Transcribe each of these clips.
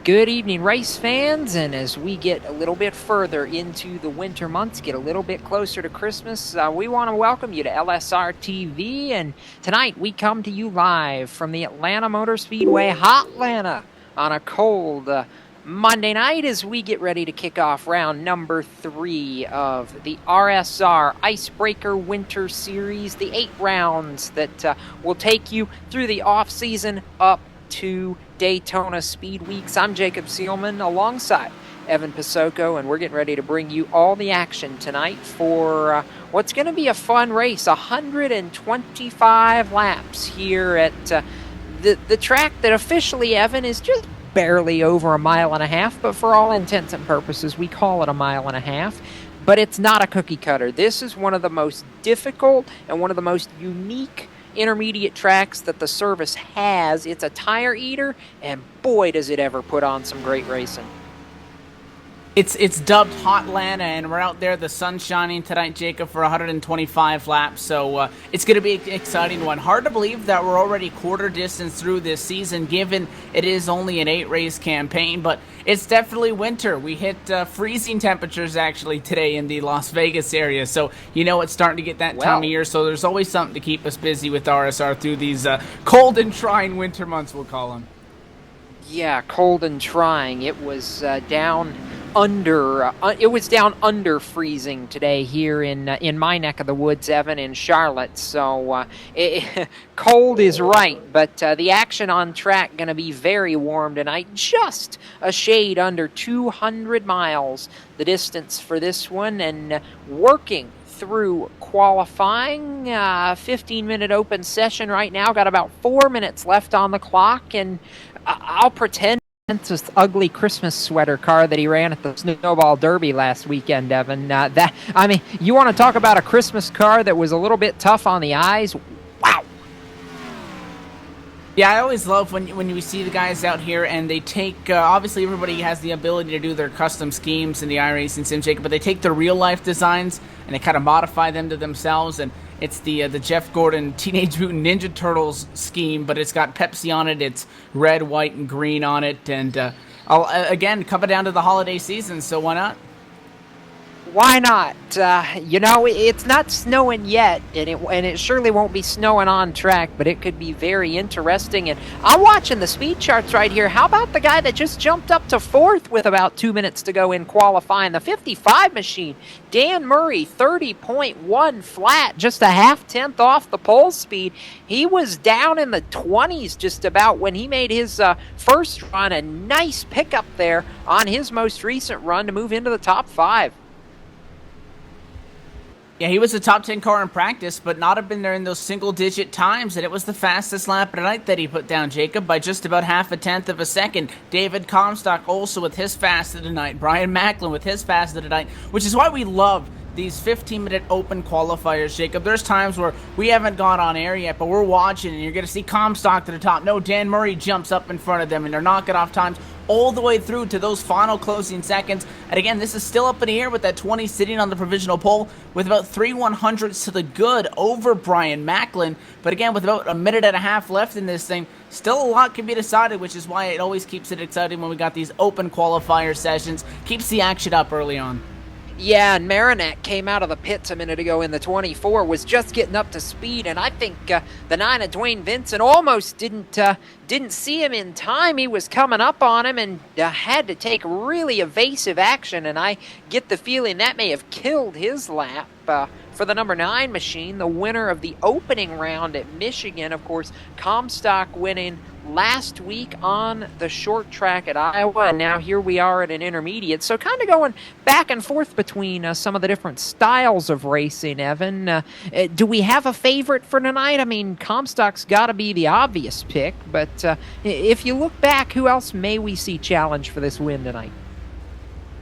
Good evening, race fans, and as we get a little bit further into the winter months, get a little bit closer to Christmas, we want to welcome you to LSRTV, and tonight we come to you live from the Atlanta Motor Speedway, Hotlanta, on a cold Monday night as we get ready to kick off round number 3 of the RSR Icebreaker Winter Series, the 8 rounds that will take you through the off-season up to Daytona Speed Weeks. I'm Jacob Seelman alongside Evan Pisoko, and we're getting ready to bring you all the action tonight for what's going to be a fun race. 125 laps here at the track that officially, Evan, is just barely over a mile and a half, but for all intents and purposes, we call it a mile and a half. But it's not a cookie cutter. This is one of the most difficult and one of the most unique intermediate tracks that the service has. It's a tire eater, and boy does it ever put on some great racing. It's dubbed Hotlanta, and we're out there, the sun's shining tonight, Jacob, for 125 laps, so it's going to be an exciting one. Hard to believe that we're already quarter distance through this season, given it is only an 8-race campaign, but it's definitely winter. We hit freezing temperatures, actually, today in the Las Vegas area, so you know it's starting to get that time of year, so there's always something to keep us busy with RSR through these cold and trying winter months, we'll call them. Yeah, cold and trying. It was down under freezing today here in my neck of the woods, Evan, in Charlotte. So cold is right, but the action on track going to be very warm tonight. Just a shade under 200 miles the distance for this one, and working through qualifying. 15-minute open session right now. Got about 4 minutes left on the clock, and I'll pretend it's this ugly Christmas sweater car that he ran at the Snowball Derby last weekend, Evan. You want to talk about a Christmas car that was a little bit tough on the eyes? Wow. Yeah, I always love when you see the guys out here and they take, obviously everybody has the ability to do their custom schemes in the iRacing sim, Jacob, but they take the real-life designs and they kind of modify them to themselves, and it's the Jeff Gordon Teenage Mutant Ninja Turtles scheme, but it's got Pepsi on it, it's red, white, and green on it, and again, coming down to the holiday season, so why not? Why not? It's not snowing yet, and it surely won't be snowing on track, but it could be very interesting. And I'm watching the speed charts right here. How about the guy that just jumped up to 4th with about 2 minutes to go in qualifying? The 55 machine, Dan Murray, 30.1 flat, just a half-tenth off the pole speed. He was down in the 20s just about when he made his first run. A nice pickup there on his most recent run to move into the top 5. Yeah, he was a top 10 car in practice, but not have been there in those single-digit times, and it was the fastest lap of the night that he put down, Jacob, by just about half a tenth of a second. David Comstock also with his fast of the night. Brian Macklin with his fast of the night, which is why we love these 15-minute open qualifiers, Jacob. There's times where we haven't gone on air yet, but we're watching, and you're going to see Comstock to the top. No, Dan Murray jumps up in front of them, and they're knocking off times all the way through to those final closing seconds. And again, this is still up in the air with that 20 sitting on the provisional pole with about 3/100ths to the good over Brian Macklin. But again, with about a minute and a half left in this thing, still a lot can be decided, which is why it always keeps it exciting when we got these open qualifier sessions. Keeps the action up early on. Yeah, and Marinak came out of the pits a minute ago in the 24, was just getting up to speed, and I think the 9 of Dwayne Vincent almost didn't see him in time. He was coming up on him and had to take really evasive action, and I get the feeling that may have killed his lap. For the number 9 machine, the winner of the opening round at Michigan, of course, Comstock winning last week on the short track at Iowa, and now here we are at an intermediate. So kind of going back and forth between some of the different styles of racing, Evan. Do we have a favorite for tonight? I mean, Comstock's got to be the obvious pick, but if you look back, who else may we see challenge for this win tonight?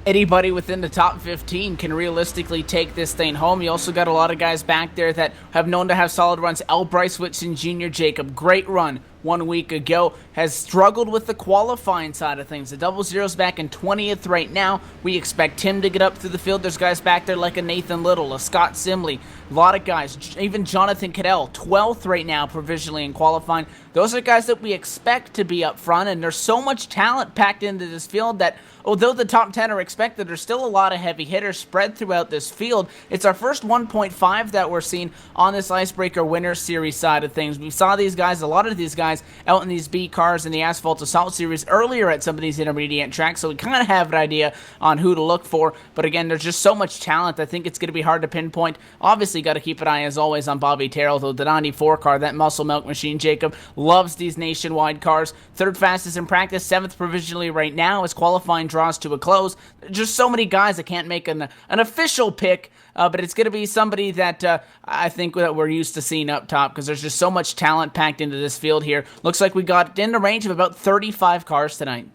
Anybody within the top 15 can realistically take this thing home. You also got a lot of guys back there that have known to have solid runs. L. Bryce Whitson Jr., Jacob, great run. 1 week ago, has struggled with the qualifying side of things. The double zero's back in 20th right now. We expect him to get up through the field. There's guys back there like a Nathan Little, a Scott Simley, a lot of guys, even Jonathan Cadell, 12th right now provisionally in qualifying. Those are guys that we expect to be up front, and there's so much talent packed into this field that although the top 10 are expected, there's still a lot of heavy hitters spread throughout this field. It's our first 1.5 that we're seeing on this Icebreaker Winter Series side of things. We saw these guys, a lot of these guys, out in these B cars in the Asphalt Assault Series earlier at some of these intermediate tracks, so we kind of have an idea on who to look for. But again, there's just so much talent, I think it's going to be hard to pinpoint. Obviously, got to keep an eye, as always, on Bobby Terrell, though the 94 car, that muscle milk machine, Jacob, loves these nationwide cars. Third fastest in practice, 7th provisionally right now as qualifying draws to a close. Just so many guys I can't make an official pick, but it's going to be somebody that I think that we're used to seeing up top because there's just so much talent packed into this field here. Looks like we got in the range of about 35 cars tonight.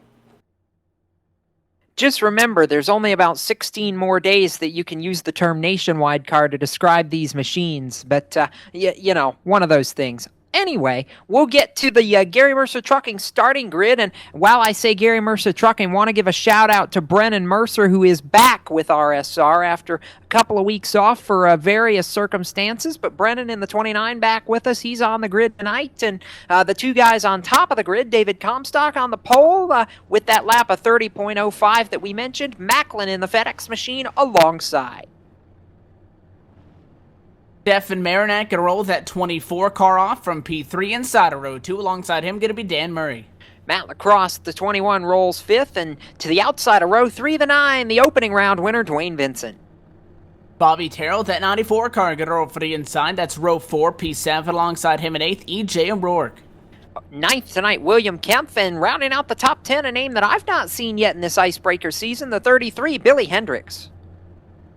Just remember, there's only about 16 more days that you can use the term nationwide car to describe these machines, but, you know, one of those things. Anyway, we'll get to the Gary Mercer Trucking starting grid, and while I say Gary Mercer Trucking, want to give a shout out to Brennan Mercer, who is back with RSR after a couple of weeks off for various circumstances, but Brennan in the 29 back with us. He's on the grid tonight, and the two guys on top of the grid, David Comstock on the pole with that lap of 30.05 that we mentioned, Macklin in the FedEx machine alongside. Stefan Marinak going to roll that 24 car off from P3 inside of row 2. Alongside him going to be Dan Murray. Matt Lacrosse, the 21, rolls 5th, and to the outside of row 3, the 9, the opening round winner, Dwayne Vincent. Bobby Terrell, that 94 car going to roll for the inside. That's row 4, P7. Alongside him in 8th, EJ O'Rourke. 9th tonight, William Kempf, and rounding out the top 10, a name that I've not seen yet in this Icebreaker season, the 33, Billy Hendricks.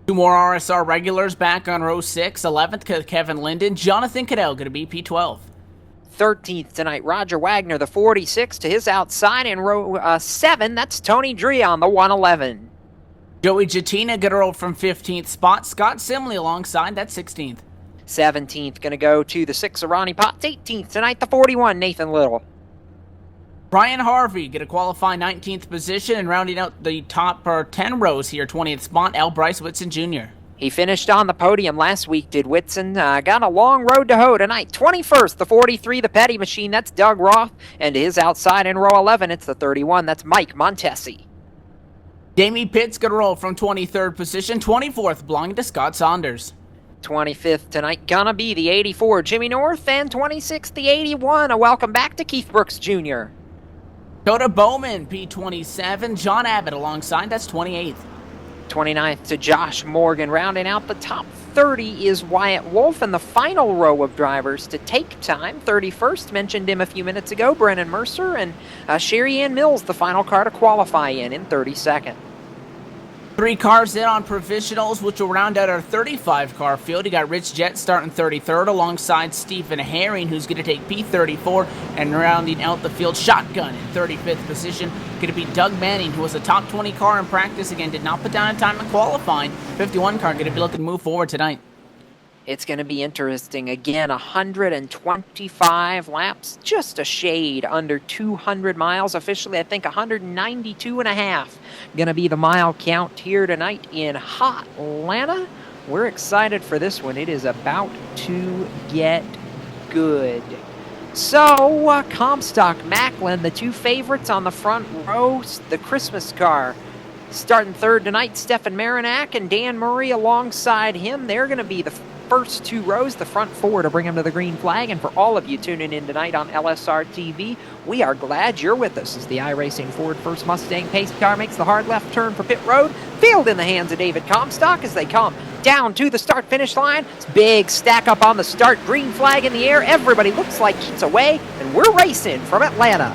2 more RSR regulars back on row 6. 11th, Kevin Linden. Jonathan Cadell going to be P12. 13th tonight, Roger Wagner, the 46, to his outside in row 7. That's Tony Dree on the 111. Joey Jatina going to roll from 15th spot. Scott Simley alongside, that's 16th. 17th going to go to the 6 of Ronnie Potts. 18th tonight, the 41, Nathan Little. Brian Harvey going to qualify 19th position, and rounding out the top 10 rows here, 20th spot, L. Bryce Whitson Jr. He finished on the podium last week, did Whitson. Got a long road to hoe tonight. 21st, the 43, the Petty Machine, that's Doug Roth. And to his outside in row 11, it's the 31, that's Mike Montesi. Damie Pitts going to roll from 23rd position. 24th belonging to Scott Saunders. 25th tonight, gonna be the 84, Jimmy North. And 26th, the 81, a welcome back to Keith Brooks Jr. Dakota Bowman, P27. John Abbott alongside, that's 28th. 29th to Josh Morgan. Rounding out the top 30 is Wyatt Wolf, and the final row of drivers to take time. 31st, mentioned him a few minutes ago, Brennan Mercer, and Sherry Ann Mills, the final car to qualify in 32nd. 3 cars in on provisionals, which will round out our 35-car field. You got Rich Jett starting 33rd alongside Stephen Herring, who's going to take P34, and rounding out the field, shotgun in 35th position. Going to be Doug Manning, who was a top 20 car in practice. Again, did not put down a time in qualifying. 51 car going to be looking to move forward tonight. It's going to be interesting. Again, 125 laps, just a shade under 200 miles. Officially, I think 192 and a half. Going to be the mile count here tonight in hot Atlanta. We're excited for this one. It is about to get good. So, Comstock, Macklin, the 2 favorites on the front row, the Christmas car. Starting 3rd tonight, Stefan Marinak and Dan Murray alongside him. They're going to be the first 2 rows, the front 4 to bring them to the green flag. And for all of you tuning in tonight on LSRTV, we are glad you're with us as the iRacing Ford First Mustang pace car makes the hard left turn for pit road. Field in the hands of David Comstock as they come down to the start-finish line. It's big stack up on the start, green flag in the air. Everybody looks like it's away, and we're racing from Atlanta.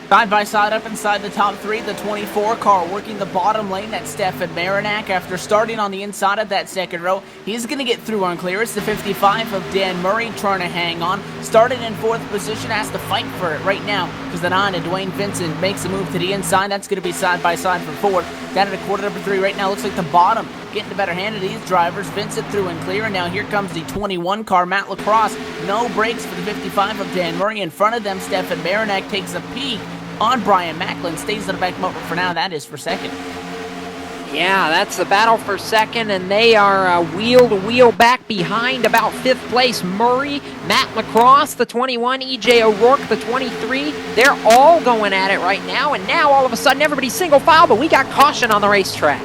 Side by side up inside the top 3, the 24 car working the bottom lane. That's Stefan Marinak. After starting on the inside of that second row, he's going to get through on clear. It's the 55 of Dan Murray trying to hang on. Started in 4th position, has to fight for it right now because the 9 of Dwayne Vincent makes a move to the inside. That's going to be side by side for 4th. Down at a quarter number 3 right now. Looks like the bottom getting the better hand of these drivers. Vincent through and clear, and now here comes the 21 car, Matt Lacrosse. No brakes for the 55 of Dan Murray. In front of them, Stefan Marinak takes a peek on Brian Macklin. Stays on the back motor for now. That is for second. Yeah, that's the battle for second, and they are wheel to wheel back behind about fifth place. Murray, Matt Lacrosse, the 21, EJ O'Rourke, the 23. They're all going at it right now, and now all of a sudden everybody's single file, but we got caution on the racetrack.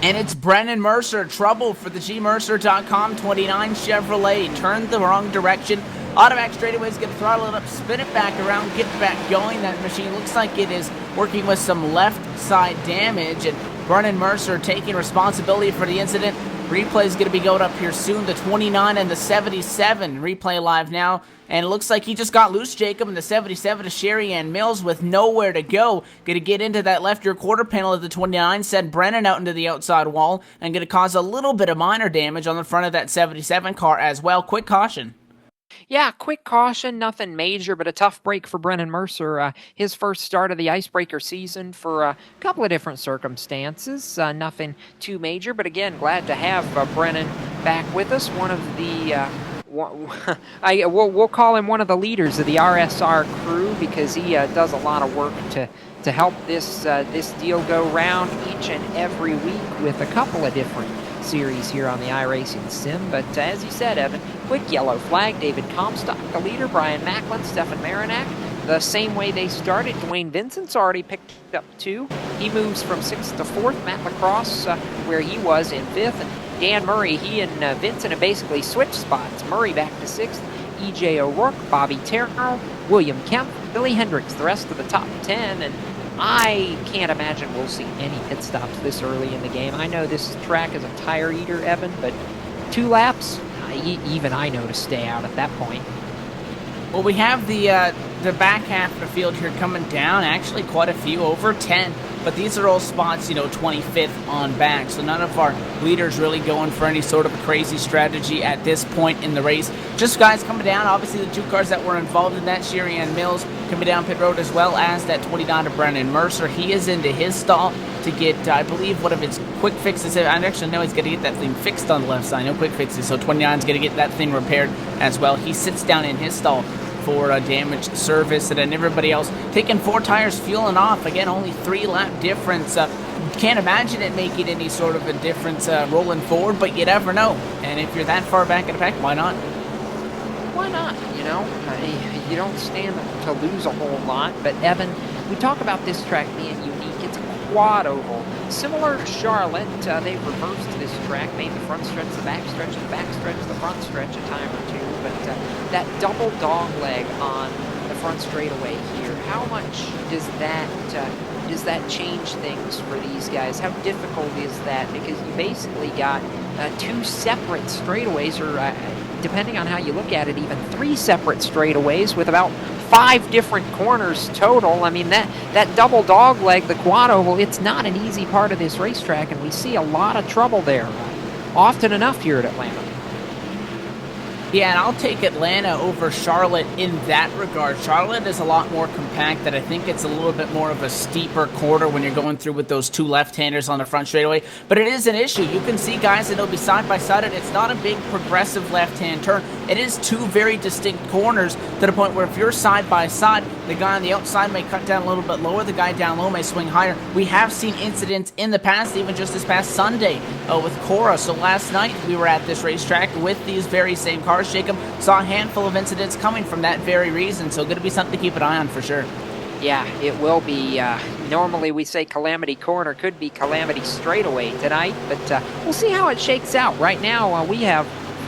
And it's Brennan Mercer. Trouble for the gmercer.com 29 Chevrolet. Turned the wrong direction. Automatic straightaway's going to throttle it up, spin it back around, get back going. That machine looks like it is working with some left side damage, and Brennan Mercer taking responsibility for the incident. Replay is going to be going up here soon. The 29 and the 77 replay live now. And it looks like he just got loose, Jacob, and the 77 to Sherry Ann Mills with nowhere to go. Going to get into that left rear quarter panel of the 29, send Brennan out into the outside wall, and going to cause a little bit of minor damage on the front of that 77 car as well. Quick caution. Yeah, quick caution, nothing major, but a tough break for Brennan Mercer. His first start of the Icebreaker season for a couple of different circumstances. Nothing too major, but again, glad to have Brennan back with us. One of the, we'll call him one of the leaders of the RSR crew because he does a lot of work to help this deal go round each and every week with a couple of different series here on the iRacing Sim. But as you said, Evan, quick yellow flag. David Comstock, the leader. Brian Macklin, Stefan Marinak, the same way they started. Dwayne Vincent's already picked up 2. He moves from 6th to 4th. Matt Lacrosse, where he was in 5th. And Dan Murray, he and Vincent have basically switched spots. Murray back to 6th. EJ O'Rourke, Bobby Terrell, William Kemp, Billy Hendricks, the rest of the top 10. And I can't imagine we'll see any pit stops this early in the game. I know this track is a tire eater, Evan, but 2 laps, even I know to stay out at that point. Well, we have the back half of the field here coming down. Actually, quite a few, over 10. But these are all spots, 25th on back. So none of our leaders really going for any sort of a crazy strategy at this point in the race. Just guys coming down. Obviously, the 2 cars that were involved in that, Sherry Ann Mills, coming down pit road, as well as that 29 to Brennan Mercer. He is into his stall to get, I believe, one of his quick fixes. I actually know he's going to get that thing fixed on the left side. No quick fixes. So 29 is going to get that thing repaired as well. He sits down in his stall for damaged service, and then everybody else taking 4 tires, fueling off. Again, only 3-lap difference. Can't imagine it making any sort of a difference rolling forward, but you never know. And if you're that far back in the pack, why not? Why not? You don't stand to lose a whole lot. But Evan, we talk about this track being unique. It's a quad oval. Similar to Charlotte, they've reversed this track, made the front stretch the back stretch, and the back stretch the front stretch a time or two. But that double dog leg on the front straightaway here, how much does that change things for these guys? How difficult is that? Because you basically got 2 separate straightaways, or depending on how you look at it, even 3 separate straightaways with about 5 different corners total. I mean, that double dog leg, the quad oval, it's not an easy part of this racetrack, and we see a lot of trouble there often enough here at Atlanta. Yeah, and I'll take Atlanta over Charlotte in that regard. Charlotte is a lot more compact, that I think it's a little bit more of a steeper corner when you're going through with those 2 left-handers on the front straightaway. But it is an issue. You can see guys that will be side by side, and it's not a big progressive left-hand turn. It is 2 very distinct corners to the point where if you're side by side, the guy on the outside may cut down a little bit lower, the guy down low may swing higher. We have seen incidents in the past, even just this past Sunday with Cora. So last night we were at this racetrack with these very same cars. Jacob saw a handful of incidents coming from that very reason, so going to be something to keep an eye on for sure. Yeah, it will be. Normally we say Calamity Corner, could be Calamity Straightaway tonight, but we'll see how it shakes out. Right now we have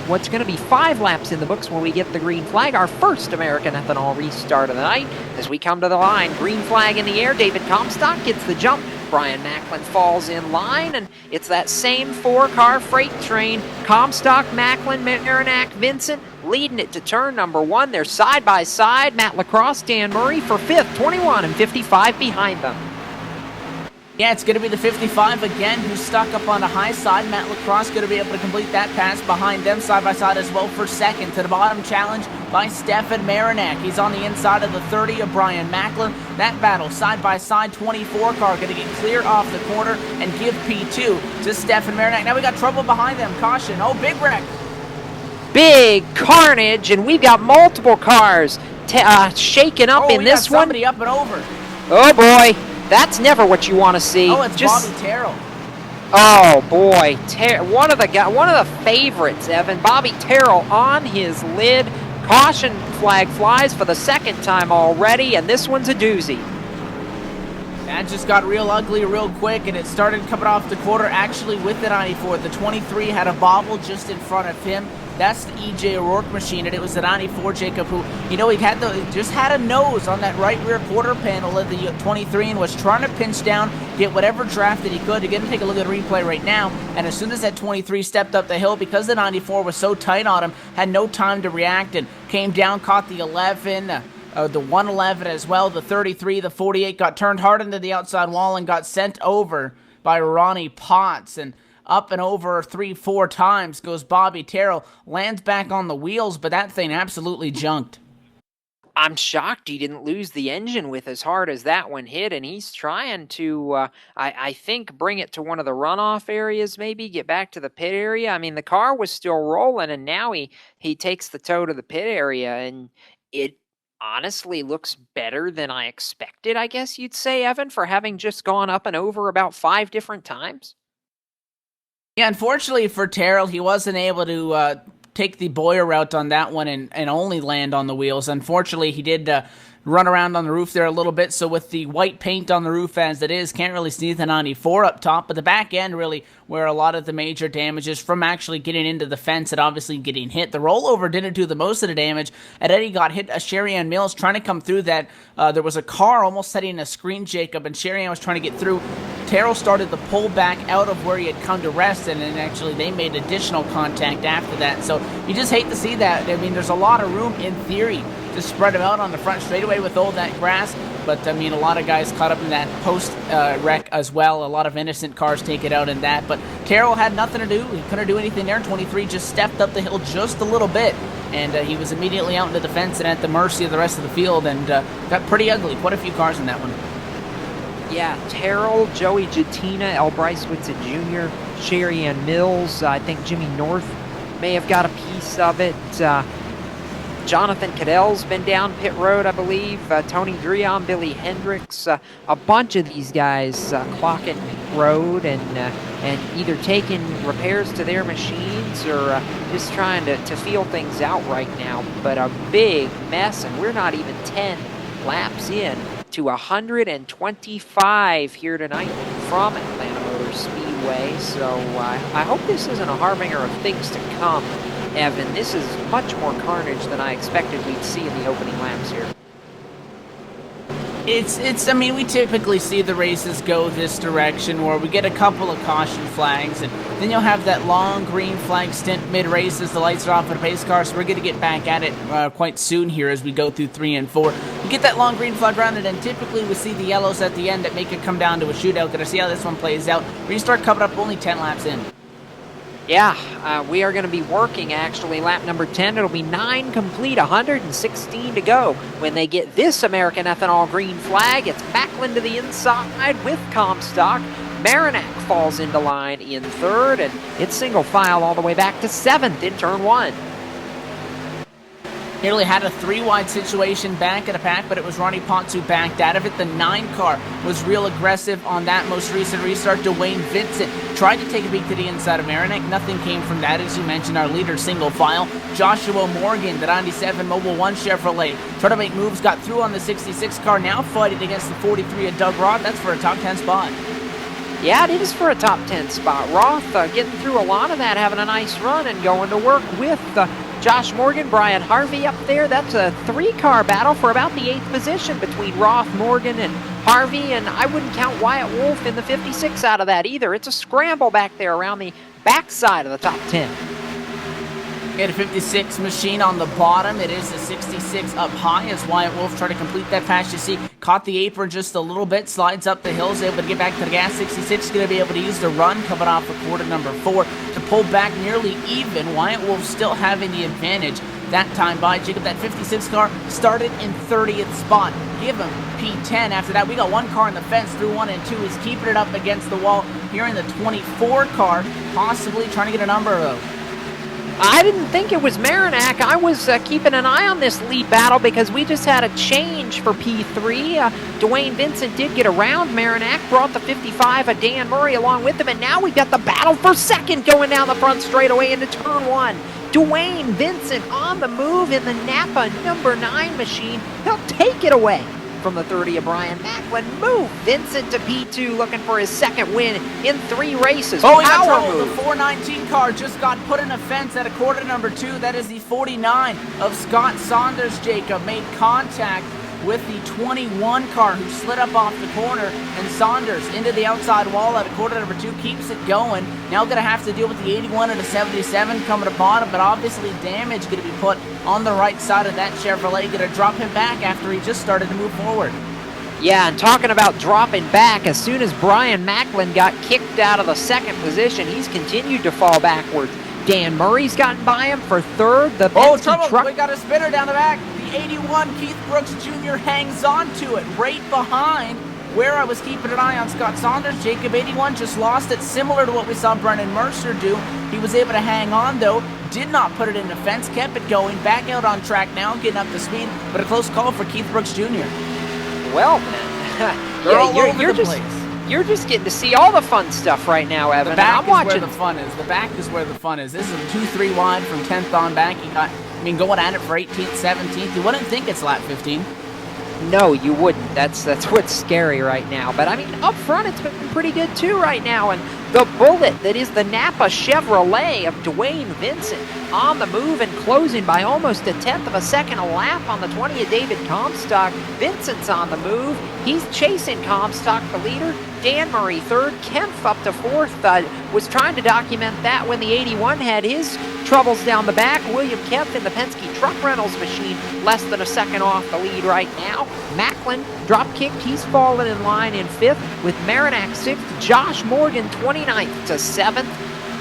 what's going to be 5 laps in the books when we get the green flag, our first American Ethanol restart of the night. As we come to the line, green flag in the air, David Comstock gets the jump. Brian Macklin falls in line, and it's that same 4-car freight train. Comstock, Macklin, Marinak, Vincent leading it to turn number 1. They're side by side. Matt Lacrosse, Dan Murray for 5th, 21 and 55 behind them. Yeah, it's going to be the 55 again, who's stuck up on the high side. Matt Lacrosse going to be able to complete that pass behind them side by side as well for second. To the bottom challenge by Stefan Marinak. He's on the inside of the 30 of Brian Macklin. That battle side by side, 24 car going to get clear off the corner and give P2 to Stefan Marinak. Now we got trouble behind them. Caution. Oh, big wreck. Big carnage, and we've got multiple cars shaken up in this one. Somebody up and over. Oh boy, that's never what you want to see. Oh, it's Bobby Terrell. Oh boy, one of the favorites, Evan. Bobby Terrell on his lid. Caution flag flies for the second time already, and this one's a doozy. That just got real ugly real quick, and it started coming off the quarter actually with the 94. The 23 had a bobble just in front of him. That's the E.J. O'Rourke machine, and it was the 94, Jacob, who, he just had a nose on that right rear quarter panel of the 23 and was trying to pinch down, get whatever draft that he could. Again, take a look at the replay right now, and as soon as that 23 stepped up the hill, because the 94 was so tight on him, had no time to react and came down, caught the 11, the 111 as well, the 33, the 48, got turned hard into the outside wall and got sent over by Ronnie Potts, and up and over 3-4 times goes Bobby Terrell, lands back on the wheels, but that thing absolutely junked. I'm shocked he didn't lose the engine with as hard as that one hit, and he's trying to, I think, bring it to one of the runoff areas, maybe, get back to the pit area. I mean, the car was still rolling, and now he takes the tow to the pit area, and it honestly looks better than I expected, I guess you'd say, Evan, for having just gone up and over about 5 different times. Yeah, unfortunately for Terrell, he wasn't able to take the Boyer route on that one and only land on the wheels. Unfortunately, he did run around on the roof there a little bit, so with the white paint on the roof as it is, can't really see the 94 up top, but the back end really where a lot of the major damage is from actually getting into the fence and obviously getting hit. The rollover didn't do the most of the damage, and Eddie got hit. Sherry Ann Mills trying to come through that. There was a car almost setting a screen, Jacob, and Sherry Ann was trying to get through. Terrell started to pull back out of where he had come to rest, and then actually they made additional contact after that. So you just hate to see that. I mean, there's a lot of room in theory to spread them out on the front straightaway with all that grass, but I mean, a lot of guys caught up in that post wreck as well. A lot of innocent cars take it out in that, but Terrell had nothing to do. He couldn't do anything there. 23 just stepped up the hill just a little bit, and he was immediately out into the fence and at the mercy of the rest of the field, and got pretty ugly. Quite a few cars in that one. Yeah, Terrell, Joey Jatina, El Brycewitz Jr., Sherry Ann Mills, I think Jimmy North may have got a piece of it. Jonathan Cadell's been down pit road, I believe. Tony Drion, Billy Hendricks, a bunch of these guys clocking road and either taking repairs to their machines or just trying to feel things out right now. But a big mess, and we're not even 10 laps in to 125 here tonight from Atlanta Motor Speedway. So I hope this isn't a harbinger of things to come, Evan. This is much more carnage than I expected we'd see in the opening laps here. I mean, we typically see the races go this direction where we get a couple of caution flags, and then you'll have that long green flag stint mid-race as the lights are off for the pace car, so we're going to get back at it quite soon here as we go through 3 and 4. You get that long green flag around it, and typically we see the yellows at the end that make it come down to a shootout. Going to see how this one plays out. We're going to start coming up only 10 laps in. Yeah, we are going to be working, actually, lap number 10. It'll be 9 complete, 116 to go. When they get this American Ethanol green flag, it's Macklin to the inside with Comstock. Marinak falls into line in 3rd, and it's single file all the way back to 7th in turn 1. Nearly had a 3-wide situation back at a pack, but it was Ronnie Potts who backed out of it. The 9 car was real aggressive on that most recent restart. Dwayne Vincent tried to take a beat to the inside of Marinak. Nothing came from that, as you mentioned, our leader single file. Joshua Morgan, the 97 Mobil 1 Chevrolet, tried to make moves, got through on the 66 car, now fighting against the 43 of Doug Roth. That's for a top 10 spot. Yeah, it is for a top 10 spot. Roth getting through a lot of that, having a nice run and going to work with Josh Morgan, Brian Harvey up there. That's a 3-car battle for about the 8th position between Roth, Morgan, and Harvey, and I wouldn't count Wyatt Wolf in the 56 out of that either. It's a scramble back there around the backside of the top 10. Get a 56 machine on the bottom. It is a 66 up high as Wyatt Wolf tried to complete that pass. You see, caught the apron just a little bit, slides up the hills, able to get back to the gas. 66 is going to be able to use the run, coming off of quarter number 4 to pull back nearly even. Wyatt Wolf still having the advantage that time by Jacob. That 56 car started in 30th spot. Give him P10. After that, we got one car in the fence through 1 and 2. He's keeping it up against the wall here in the 24 car, possibly trying to get a number of those. I didn't think it was Marinac. I was keeping an eye on this lead battle because we just had a change for P3. Dwayne Vincent did get around Marinac, brought the 55 of Dan Murray along with him, and now we've got the battle for second going down the front straightaway into turn 1. Dwayne Vincent on the move in the Napa number 9 machine. He'll take it away from the 30 of Brian Macklin. Move Vincent to P2, looking for his second win in 3 races. Oh, he got trouble. The 419 car just got put in a fence at a quarter number 2. That is the 49 of Scott Saunders. Jacob made contact with the 21 car who slid up off the corner, and Saunders into the outside wall at a quarter number 2, keeps it going. Now going to have to deal with the 81 and a 77 coming upon him, but obviously damage going to be put on the right side of that Chevrolet. Going to drop him back after he just started to move forward. Yeah, and talking about dropping back, as soon as Brian Macklin got kicked out of the second position, he's continued to fall backwards. Dan Murray's gotten by him for third. The Penske truck. We got a spinner down the back. The 81 Keith Brooks Jr. hangs on to it right behind where I was keeping an eye on Scott Saunders. Jacob 81 just lost it, similar to what we saw Brennan Mercer do. He was able to hang on though, did not put it in the fence, kept it going, back out on track now, getting up to speed, but a close call for Keith Brooks Jr. Well, man, They're all over the place. You're just getting to see all the fun stuff right now, Evan. The back I'm watching. Where the fun is. The back is where the fun is. This is a 2-3 wide from 10th on back. He got, going at it for 18th, 17th. You wouldn't think it's lap 15. No, you wouldn't. That's what's scary right now. But, up front, it's been pretty good, too, right now. And the bullet that is the Napa Chevrolet of Dwayne Vincent on the move and closing by almost a 1/10 of a second a lap on the 20 of David Comstock. Vincent's on the move. He's chasing Comstock, the leader. Dan Murray third. Kempf up to fourth. Was trying to document that when the 81 had his troubles down the back. William Kempf in the Penske Truck Rentals machine, less than a second off the lead right now. Macklin drop-kicked. He's fallen in line in 5th with Marinac 6th. Josh Morgan 29th to 7th.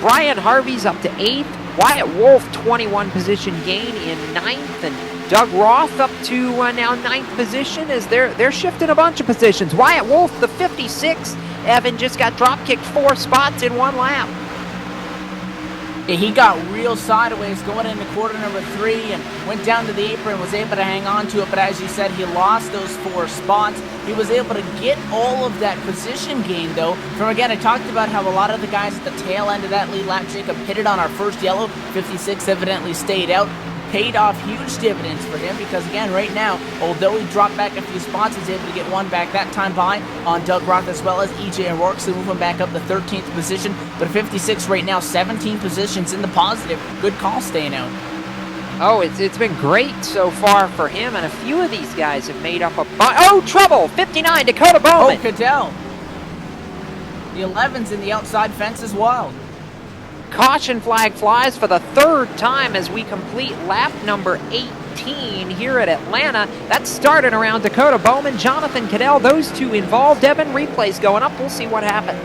Brian Harvey's up to 8th. Wyatt Wolf 21 position gain in 9th. And Doug Roth up to now 9th position as they're shifting a bunch of positions. Wyatt Wolf, the 56. Evan just got drop-kicked 4 spots in 1 lap. Yeah, he got real sideways going into quarter number 3 and went down to the apron, was able to hang on to it, but as you said, he lost those 4 spots. He was able to get all of that position gain, though. From, again, I talked about how a lot of the guys at the tail end of that lead lap, Jacob, hit it on our first yellow. 56 evidently stayed out. Paid off huge dividends for him because, again, right now, although he dropped back a few spots, he's able to get one back that time by on Doug Roth as well as EJ O'Rourke, so move him back up to 13th position. But 56 right now, 17 positions in the positive. Good call staying out. Oh, it's been great so far for him, and a few of these guys have made up a oh, trouble! 59, Dakota Bowman! Oh, Cadell. The 11's in the outside fence as well. Caution flag flies for the 3rd time as we complete lap number 18 here at Atlanta. That started around Dakota Bowman, Jonathan Cadell, those two involved. Evan, replays going up. We'll see what happened.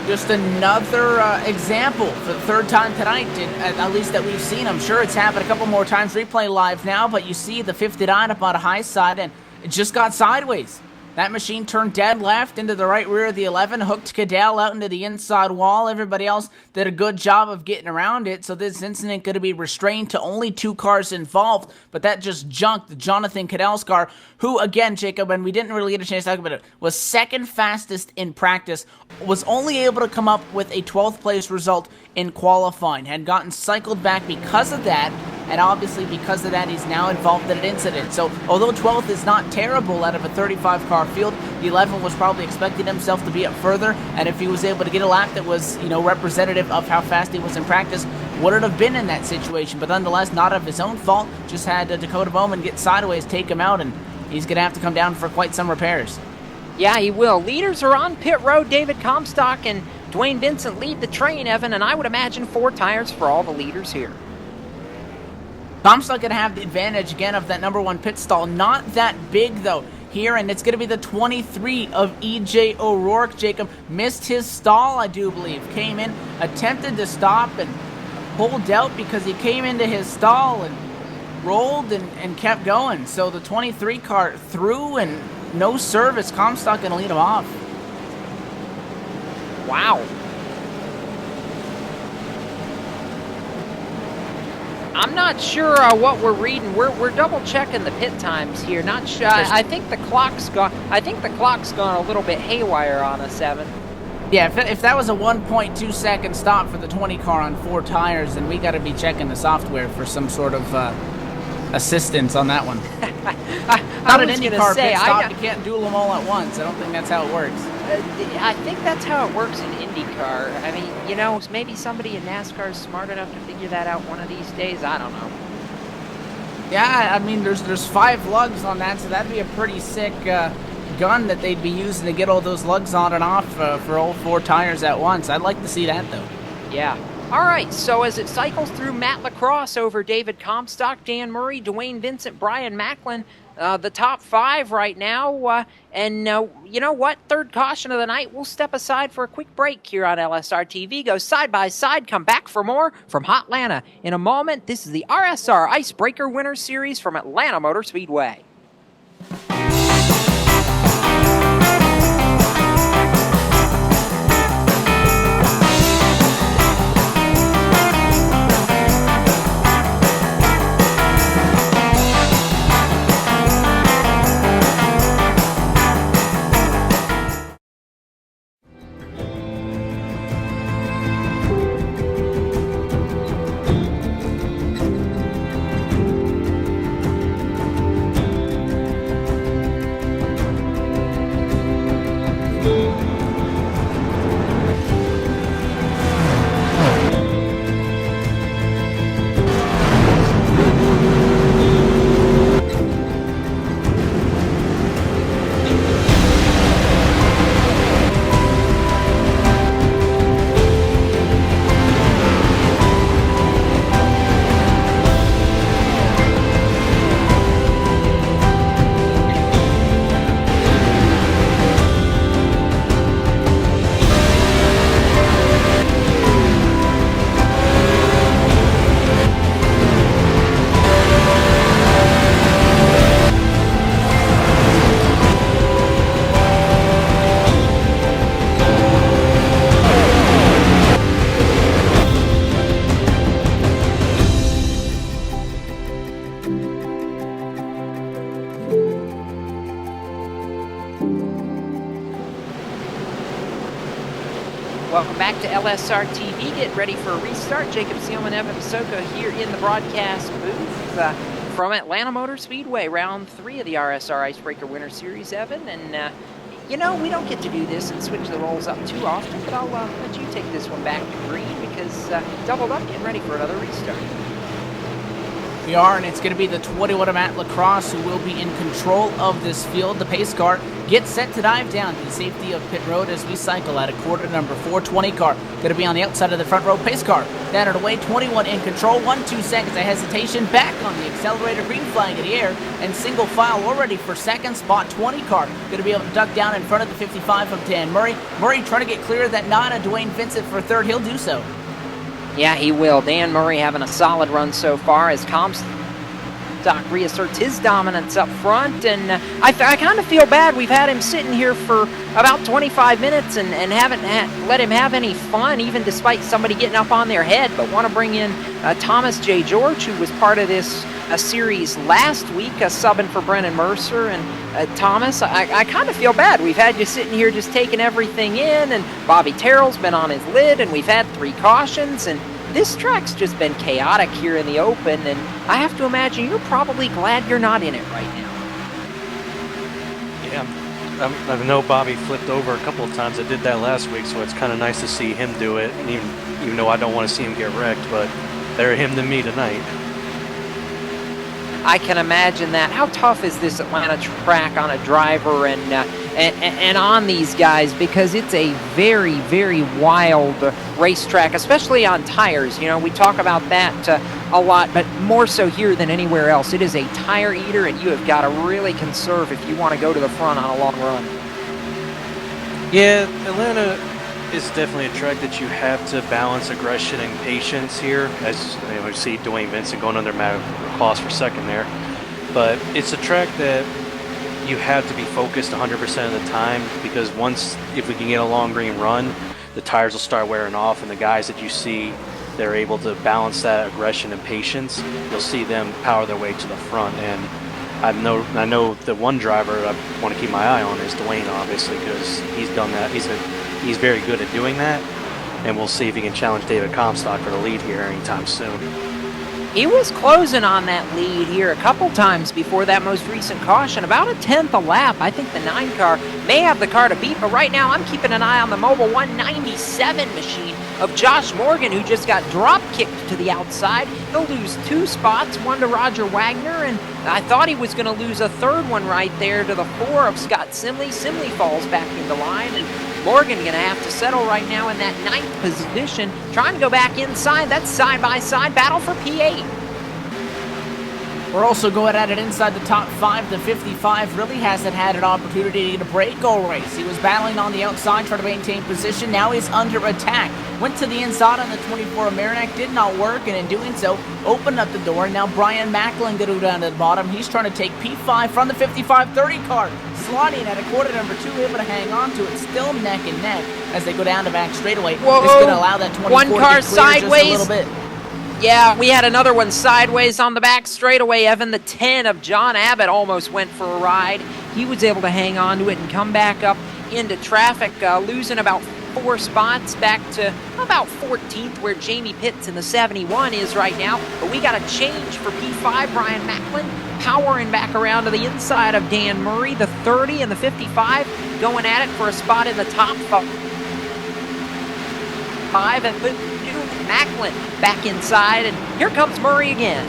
Just another example for the 3rd time tonight, at least that we've seen. I'm sure it's happened a couple more times. Replay live now, but you see the 59 up on a high side, and it just got sideways. That machine turned dead left into the right rear of the 11, hooked Cadell out into the inside wall. Everybody else did a good job of getting around it, so this incident going to be restrained to only 2 cars involved, but that just junked Jonathan Cadell's car, who, again, Jacob, and we didn't really get a chance to talk about it, was 2nd fastest in practice, was only able to come up with a 12th place result in qualifying, had gotten cycled back because of that, and obviously because of that, he's now involved in an incident. So, although 12th is not terrible out of a 35-car field, the 11 was probably expecting himself to be up further, and if he was able to get a lap that was, representative of how fast he was in practice, wouldn't have been in that situation. But nonetheless, not of his own fault, just had Dakota Bowman get sideways, take him out, and he's going to have to come down for quite some repairs. Yeah, he will. Leaders are on pit road. David Comstock and Dwayne Vincent lead the train, Evan, and I would imagine 4 tires for all the leaders here. Comstock going to have the advantage again of that number 1 pit stall. Not that big, though, here, and it's going to be the 23 of E.J. O'Rourke. Jacob missed his stall, I do believe. Came in, attempted to stop, and pulled out because he came into his stall and rolled and kept going. So the 23 car through and no service. Comstock going to lead him off. Wow. I'm not sure what we're reading. We're double checking the pit times here. Not sure. I think the clock's gone. I think the clock's gone a little bit haywire on us, Evan. Yeah, if that was a 1.2 second stop for the 20 car on 4 tires, then we got to be checking the software for some sort of assistance on that one. Not an IndyCar pit stop. You can't duel them all at once. I don't think that's how it works. I think that's how it works in IndyCar. I mean, you know, maybe somebody in NASCAR is smart enough to figure that out one of these days. I don't know. Yeah, I mean, there's 5 lugs on that, so that'd be a pretty sick gun that they'd be using to get all those lugs on and off for all 4 tires at once. I'd like to see that, though. Yeah. All right, so as it cycles through Matt Lacrosse over David Comstock, Dan Murray, Dwayne Vincent, Brian Macklin, the top 5 right now. And you know what? Third caution of the night. We'll step aside for a quick break here on LSR TV. Go side by side. Come back for more from Hotlanta in a moment. This is the RSR Icebreaker Winter Series from Atlanta Motor Speedway. Welcome back to LSRTV. Get ready for a restart. Jacob Seelman, Evan Soko here in the broadcast booth from Atlanta Motor Speedway, round 3 of the RSR Icebreaker Winter Series, Evan. And, you know, we don't get to do this and switch the rolls up too often, but I'll let you take this one back to green because doubled up, getting ready for another restart. We are, and it's going to be the 21 of Matt Lacrosse who will be in control of this field. The pace car gets set to dive down to the safety of pit road as we cycle at a quarter number 420 car. Going to be on the outside of the front row pace car. Down and away, 21 in control. 1-2 seconds of hesitation. Back on the accelerator, green flag in the air, and single file already for second spot. 20 car going to be able to duck down in front of the 55 of Dan Murray. Murray trying to get clear of that nod of Dwayne Vincent for third. He'll do so. Yeah, he will. Dan Murray having a solid run so far as Comstock reasserts his dominance up front, and I kind of feel bad. We've had him sitting here for about 25 minutes and haven't let him have any fun, even despite somebody getting up on their head, but want to bring in Thomas J. George, who was part of this series last week, subbing for Brennan Mercer. And Thomas, I kind of feel bad. We've had you sitting here just taking everything in, and Bobby Terrell's been on his lid, and we've had 3 cautions, and this track's just been chaotic here in the open, and I have to imagine you're probably glad you're not in it right now. Yeah, I know Bobby flipped over a couple of times. I did that last week, so it's kind of nice to see him do it, and even though I don't want to see him get wrecked, but better him than me tonight. I can imagine that. How tough is this Atlanta track on a driver? And and on these guys, because it's a very, very wild racetrack, especially on tires. You know, we talk about that a lot, but more so here than anywhere else. It is a tire eater, and you have got to really conserve if you want to go to the front on a long run. Yeah, Atlanta is definitely a track that you have to balance aggression and patience here. As you know, you see Dwayne Vincent going under Claus for second there. But it's a track that you have to be focused 100% of the time, because if we can get a long green run, the tires will start wearing off, and the guys that you see they're able to balance that aggression and patience, you'll see them power their way to the front. And I know the one driver I want to keep my eye on is Dwayne, obviously, because he's done that. He's very good at doing that, and we'll see if he can challenge David Comstock for the lead here anytime soon. He was closing on that lead here a couple times before that most recent caution, about a tenth a lap. I think the 9 car may have the car to beat, but right now I'm keeping an eye on the Mobile 197 machine of Josh Morgan, who just got drop kicked to the outside. He'll lose 2 spots, one to Roger Wagner, and I thought he was going to lose a third one right there to the 4 of Scott Simley. Simley falls back into line, and Morgan going to have to settle right now in that 9th position, trying to go back inside. That's side-by-side battle for P8. We're also going at it inside the top 5. The 55 really hasn't had an opportunity to break or race. He was battling on the outside, trying to maintain position. Now he's under attack. Went to the inside on the 24 of Marinac, did not work, and in doing so, opened up the door. Now Brian Macklin going to go down to the bottom. He's trying to take P5 from the 55-30 car. Sliding at a quarter number 2, able to hang on to it. Still neck and neck as they go down the back straightaway. Whoa. It's going to allow that 24 one car to clear sideways. just a little bit. Yeah, we had another one sideways on the back straightaway, Evan. The 10 of John Abbott almost went for a ride. He was able to hang on to it and come back up into traffic, losing about 4 spots back to about 14th, where Jamie Pitts in the 71 is right now. But we got a change for P5. Brian Macklin powering back around to the inside of Dan Murray. The 30 and the 55 going at it for a spot in the top 5. And Macklin back inside, and here comes Murray again.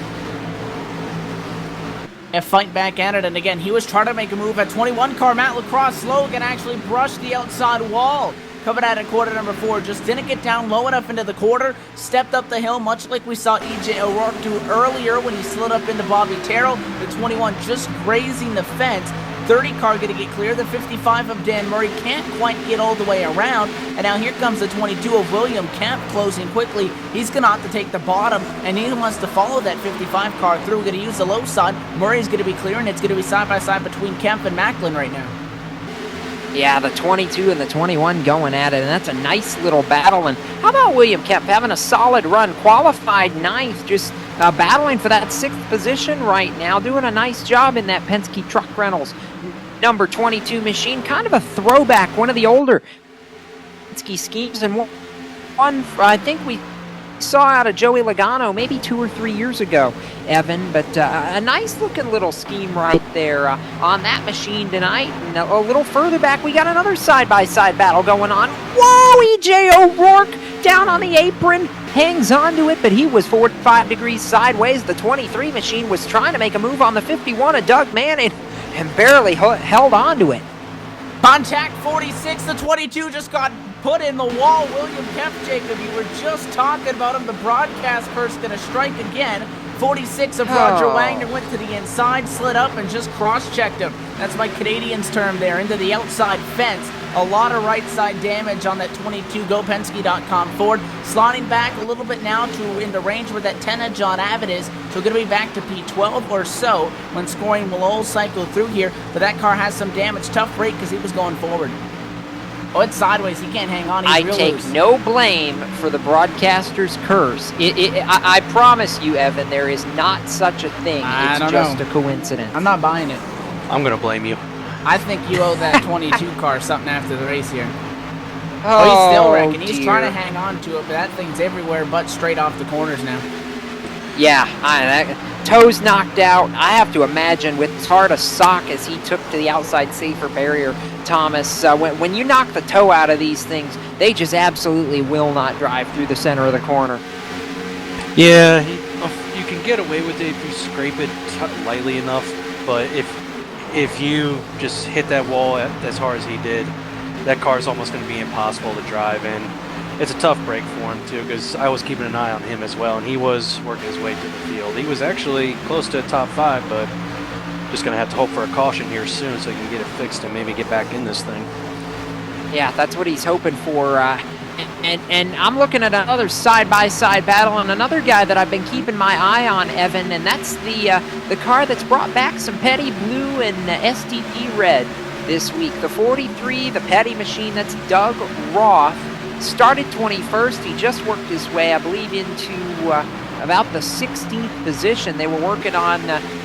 A fight back at it, and again, he was trying to make a move at 21 car. Matt Lacrosse Logan actually brushed the outside wall. Coming at it, quarter number 4, just didn't get down low enough into the quarter. Stepped up the hill, much like we saw E.J. O'Rourke do earlier when he slid up into Bobby Terrell. The 21 just grazing the fence. 30 car going to get clear. The 55 of Dan Murray can't quite get all the way around. And now here comes the 22 of William Kemp closing quickly. He's going to have to take the bottom, and he wants to follow that 55 car through. Going to use the low side. Murray's going to be clear, and it's going to be side-by-side between Kemp and Macklin right now. Yeah, the 22 and the 21 going at it, and that's a nice little battle. And how about William Kemp having a solid run, qualified 9th, just battling for that 6th position right now, doing a nice job in that Penske Truck Rentals number 22 machine. Kind of a throwback, one of the older Penske schemes, and one I think we saw out of Joey Logano maybe 2 or 3 years ago, Evan. But a nice looking little scheme right there on that machine tonight. And a little further back, we got another side-by-side battle going on. Whoa, E.J. O'Rourke down on the apron, hangs onto it, but he was 45 degrees sideways. The 23 machine was trying to make a move on the 51 of Doug Manning and barely held onto it. Contact 46, the 22 just got put in the wall. William Kemp, Jacob, you were just talking about him. The broadcast first going to strike again. 46 of Roger Wagner went to the inside, slid up, and just cross-checked him. That's my Canadians term there, into the outside fence. A lot of right-side damage on that 22 GoPenske.com Ford. Sliding back a little bit now to in the range where that 10 of John Abbott is. So going to be back to P12 or so when scoring will all cycle through here. But that car has some damage. Tough break because he was going forward. Oh, it's sideways. He can't hang on. He's real take loose. No blame for the broadcaster's curse. I promise you, Evan, there is not such a thing. It's just a coincidence. I'm not buying it. I'm going to blame you. I think you owe that 22 car something after the race here. Oh, he's still wrecking. He's trying to hang on to it, but that thing's everywhere but straight off the corners now. Yeah, toes knocked out. I have to imagine with as hard a sock as he took to the outside safer barrier, Thomas, when you knock the toe out of these things, they just absolutely will not drive through the center of the corner. Yeah, you can get away with it if you scrape it lightly enough, but if if you just hit that wall as hard as he did, that car is almost going to be impossible to drive, and it's a tough break for him too, because I was keeping an eye on him as well, and he was working his way through the field. He was actually close to a top 5, but just going to have to hope for a caution here soon so he can get it fixed and maybe get back in this thing. Yeah, that's what he's hoping for. And I'm looking at another side-by-side battle, and another guy that I've been keeping my eye on, Evan, and that's the car that's brought back some petty blue and STP red this week. The 43, the petty machine, that's Doug Roth. Started 21st. He just worked his way, I believe, into about the 16th position. They were working on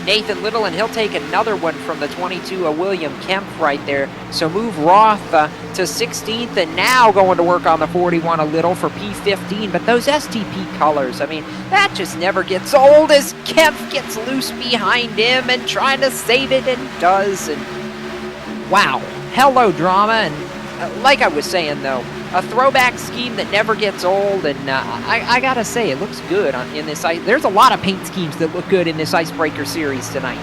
Nathan Little, and he'll take another one from the 22, William Kemp right there. So move Roth to 16th, and now going to work on the 41 a little for P15. But those STP colors, I mean, that just never gets old as Kemp gets loose behind him and trying to save it, and does. And wow, hello drama. And like I was saying, though, a throwback scheme that never gets old, and I gotta say, it looks good in this ice. There's a lot of paint schemes that look good in this Icebreaker series tonight.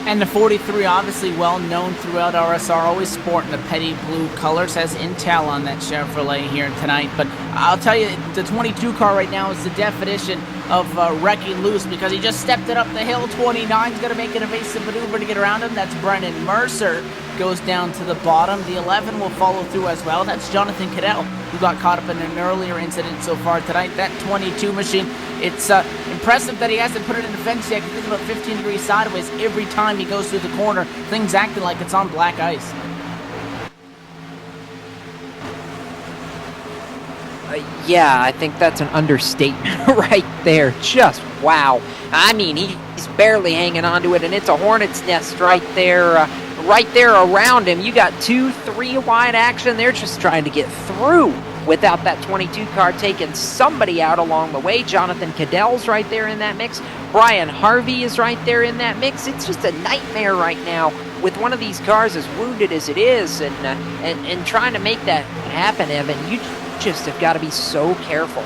And the 43, obviously well known throughout RSR, always sporting the petty blue colors, has intel on that Chevrolet here tonight. But I'll tell you, the 22 car right now is the definition of wrecking loose, because he just stepped it up the hill. 29's going to make an evasive maneuver to get around him. That's Brennan Mercer. Goes down to the bottom. The 11 will follow through as well. That's Jonathan Cadell, who got caught up in an earlier incident so far tonight. That 22 machine, it's impressive that he hasn't put it in the fence yet. It's about 15 degrees sideways every time he goes through the corner. Things acting like it's on black ice. Yeah, I think that's an understatement right there. Just wow. I mean, he's barely hanging on to it, and it's a hornet's nest right there. Right there around him. You got 2-3 wide action. They're just trying to get through without that 22 car taking somebody out along the way. Jonathan Cadell's right there in that mix. Brian Harvey is right there in that mix. It's just a nightmare right now with one of these cars as wounded as it is, and trying to make that happen, Evan. You just have got to be so careful.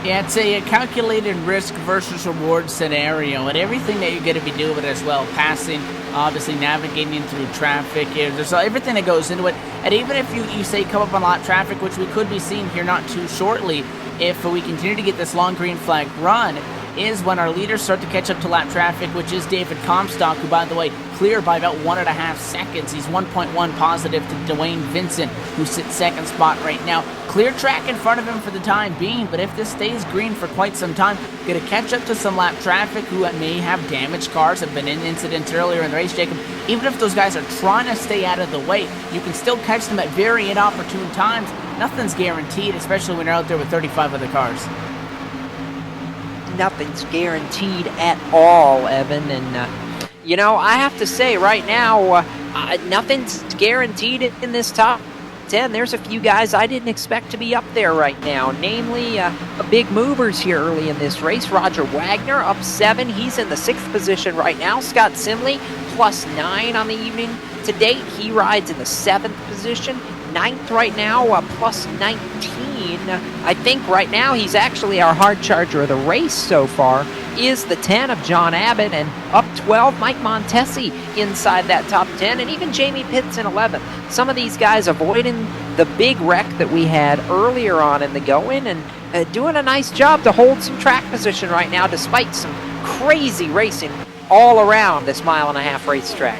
Yeah, it's a calculated risk versus reward scenario, and everything that you're going to be doing as well, passing, obviously navigating through traffic, there's everything that goes into it. And even if you say come up on a lot of traffic, which we could be seeing here not too shortly, if we continue to get this long green flag run, is when our leaders start to catch up to lap traffic, which is David Comstock, who, by the way, clear by about 1.5 seconds. He's 1.1 positive to Dwayne Vincent, who sits second spot right now. Clear track in front of him for the time being, but if this stays green for quite some time, going to catch up to some lap traffic who may have damaged cars, have been in incidents earlier in the race, Jacob. Even if those guys are trying to stay out of the way, you can still catch them at very inopportune times. Nothing's guaranteed, especially when you're out there with 35 other cars. Nothing's guaranteed at all, Evan, and you know, I have to say right now, nothing's guaranteed in this top 10. There's a few guys I didn't expect to be up there right now, namely big movers here early in this race. Roger Wagner up 7. He's in the 6th position right now. Scott Simley +9 on the evening to date. He rides in the 7th position. 9th right now, +19. I think right now he's actually our hard charger of the race so far, is the 10 of John Abbott, and up 12, Mike Montesi inside that top 10, and even Jamie Pitts in 11th. Some of these guys avoiding the big wreck that we had earlier on in the going, and doing a nice job to hold some track position right now, despite some crazy racing all around this 1.5-mile racetrack.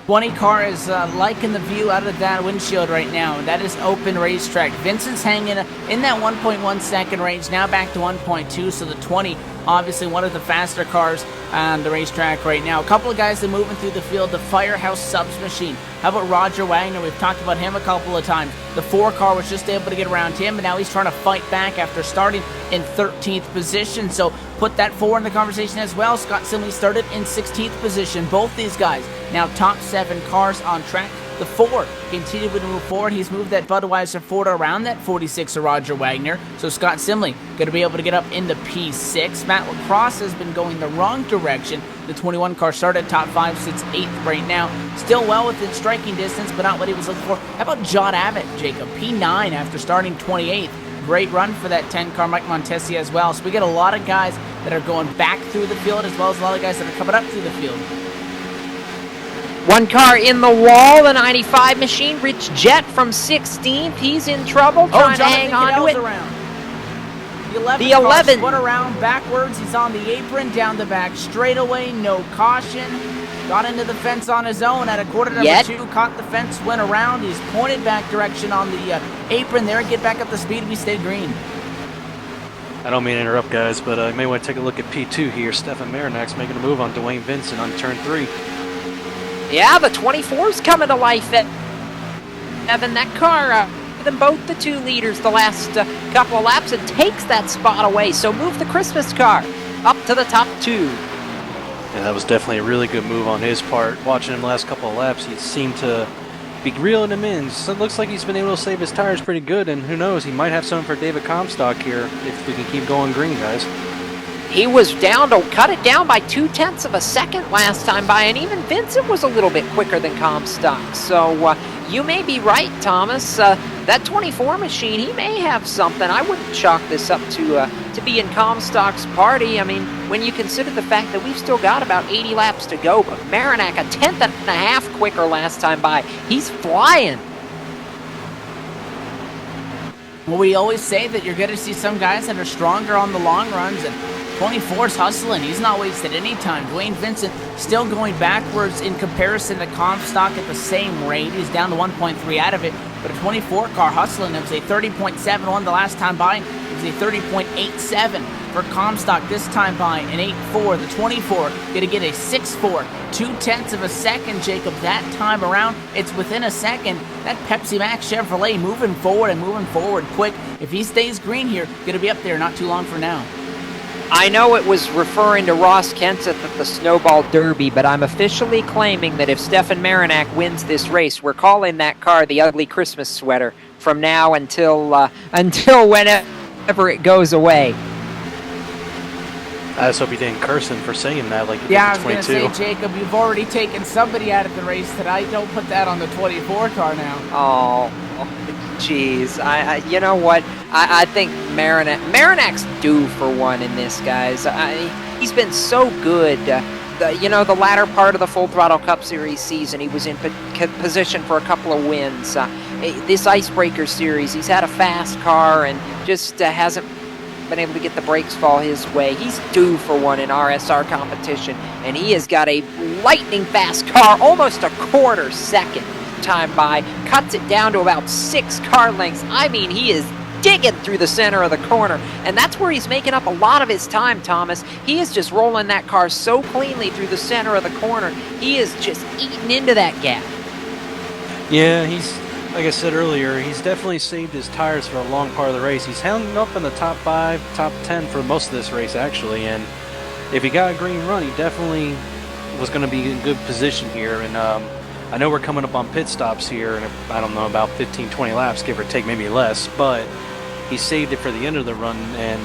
20 car is liking the view out of that windshield right now. That is open racetrack. Vincent's hanging in that 1.1 second range, now back to 1.2, so the 20, obviously one of the faster cars on the racetrack right now. A couple of guys that are moving through the field. The Firehouse Subs machine. How about Roger Wagner? We've talked about him a couple of times. The 4 car was just able to get around him, and now he's trying to fight back after starting in 13th position. So put that 4 in the conversation as well. Scott Simley started in 16th position. Both these guys now top 7 cars on track. The 4 continued to move forward. He's moved that Budweiser Ford around that 46 of Roger Wagner. So Scott Simley going to be able to get up into P6. Matt Lacrosse has been going the wrong direction. The 21 car started top 5, sits 8th right now. Still well within striking distance, but not what he was looking for. How about John Abbott, Jacob? P9 after starting 28th. great run for that 10 car, Mike Montesi, as well. So we get a lot of guys that are going back through the field, as well as a lot of guys that are coming up through the field. One car in the wall, the 95 machine, Rich Jet from 16th. He's in trouble, trying to hang on to it. Around. The 11 11 went around backwards. He's on the apron, down the back straightaway, no caution. Got into the fence on his own at a quarter number 2, caught the fence, went around. He's pointed back direction on the apron there. Get back up the speed. We stayed green. I don't mean to interrupt, guys, but you may want to take a look at P2 here. Stefan Marinak's making a move on Dwayne Vincent on turn 3. Yeah, the 24's coming to life. Evan, that car, them both the 2 leaders the last couple of laps, and takes that spot away. So move the Christmas car up to the top 2. Yeah, that was definitely a really good move on his part. Watching him the last couple of laps, he seemed to be reeling him in. So it looks like he's been able to save his tires pretty good, and who knows, he might have something for David Comstock here if we can keep going green, guys. He was down to cut it down by 0.2 of a second last time by, and even Vincent was a little bit quicker than Comstock. So you may be right, Thomas. That 24 machine, he may have something. I wouldn't chalk this up to be in Comstock's party. I mean, when you consider the fact that we've still got about 80 laps to go, but Marinak a 1/10.5 quicker last time by. He's flying. Well, we always say that you're going to see some guys that are stronger on the long runs, and 24's hustling. He's not wasted any time. Dwayne Vincent still going backwards in comparison to Comstock at the same rate. He's down to 1.3 out of it, but a 24 car hustling. It was a 30.71 the last time by. It was a 30.87 for Comstock this time by, an 8.4. The 24 going to get a 6.4, 0.2 of a second, Jacob, that time around. It's within a second. That Pepsi Max Chevrolet moving forward quick. If he stays green here, going to be up there not too long for now. I know it was referring to Ross Kenseth at the Snowball Derby, but I'm officially claiming that if Stefan Marinak wins this race, we're calling that car the Ugly Christmas Sweater from now until whenever it goes away. I just hope you didn't curse him for saying that like you Yeah, I did was the 22. going to say, Jacob, you've already taken somebody out of the race tonight. Don't put that on the 24 car now. Oh, jeez. I you know what? I think Marinak's due for one in this, guys. He's been so good. The latter part of the Full Throttle Cup Series season, he was in position for a couple of wins. This Icebreaker Series, he's had a fast car and just hasn't been able to get the brakes fall his way. He's due for one in RSR competition, and he has got a lightning fast car, almost a quarter second time by, cuts it down to about 6 car lengths. I mean, he is digging through the center of the corner, and that's where he's making up a lot of his time, Thomas. He is just rolling that car so cleanly through the center of the corner. He is just eating into that gap. Yeah, he's, like I said earlier, he's definitely saved his tires for a long part of the race. He's hung up in the top 5, top 10 for most of this race, actually, and if he got a green run, he definitely was going to be in good position here. And I know we're coming up on pit stops here, and I don't know, about 15, 20 laps, give or take, maybe less, but he saved it for the end of the run, and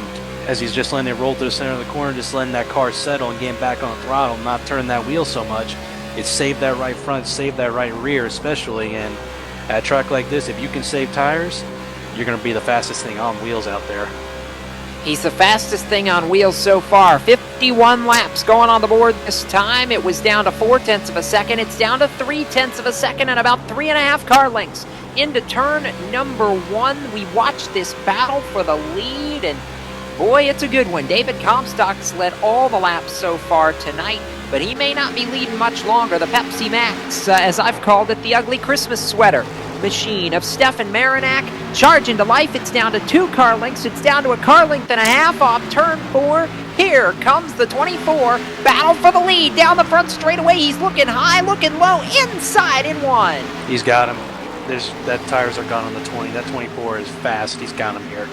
as he's just letting it roll through the center of the corner, just letting that car settle and getting back on the throttle, not turning that wheel so much, it saved that right front, saved that right rear especially. And at a track like this, if you can save tires, you're going to be the fastest thing on wheels out there. He's the fastest thing on wheels so far. 51 laps going on the board this time. It was down to 0.4 of a second. It's down to 0.3 of a second and about 3.5 car lengths into turn number 1. We watched this battle for the lead, and boy, it's a good one. David Comstock's led all the laps so far tonight, but he may not be leading much longer. The Pepsi Max, as I've called it, the Ugly Christmas Sweater machine of Stefan Marinak, charging to life. It's down to 2 car lengths. It's down to a car length and a half off turn 4. Here comes the 24. Battle for the lead down the front straightaway. He's looking high, looking low, inside in 1. He's got him. That tires are gone on the 20. That 24 is fast. He's got him here.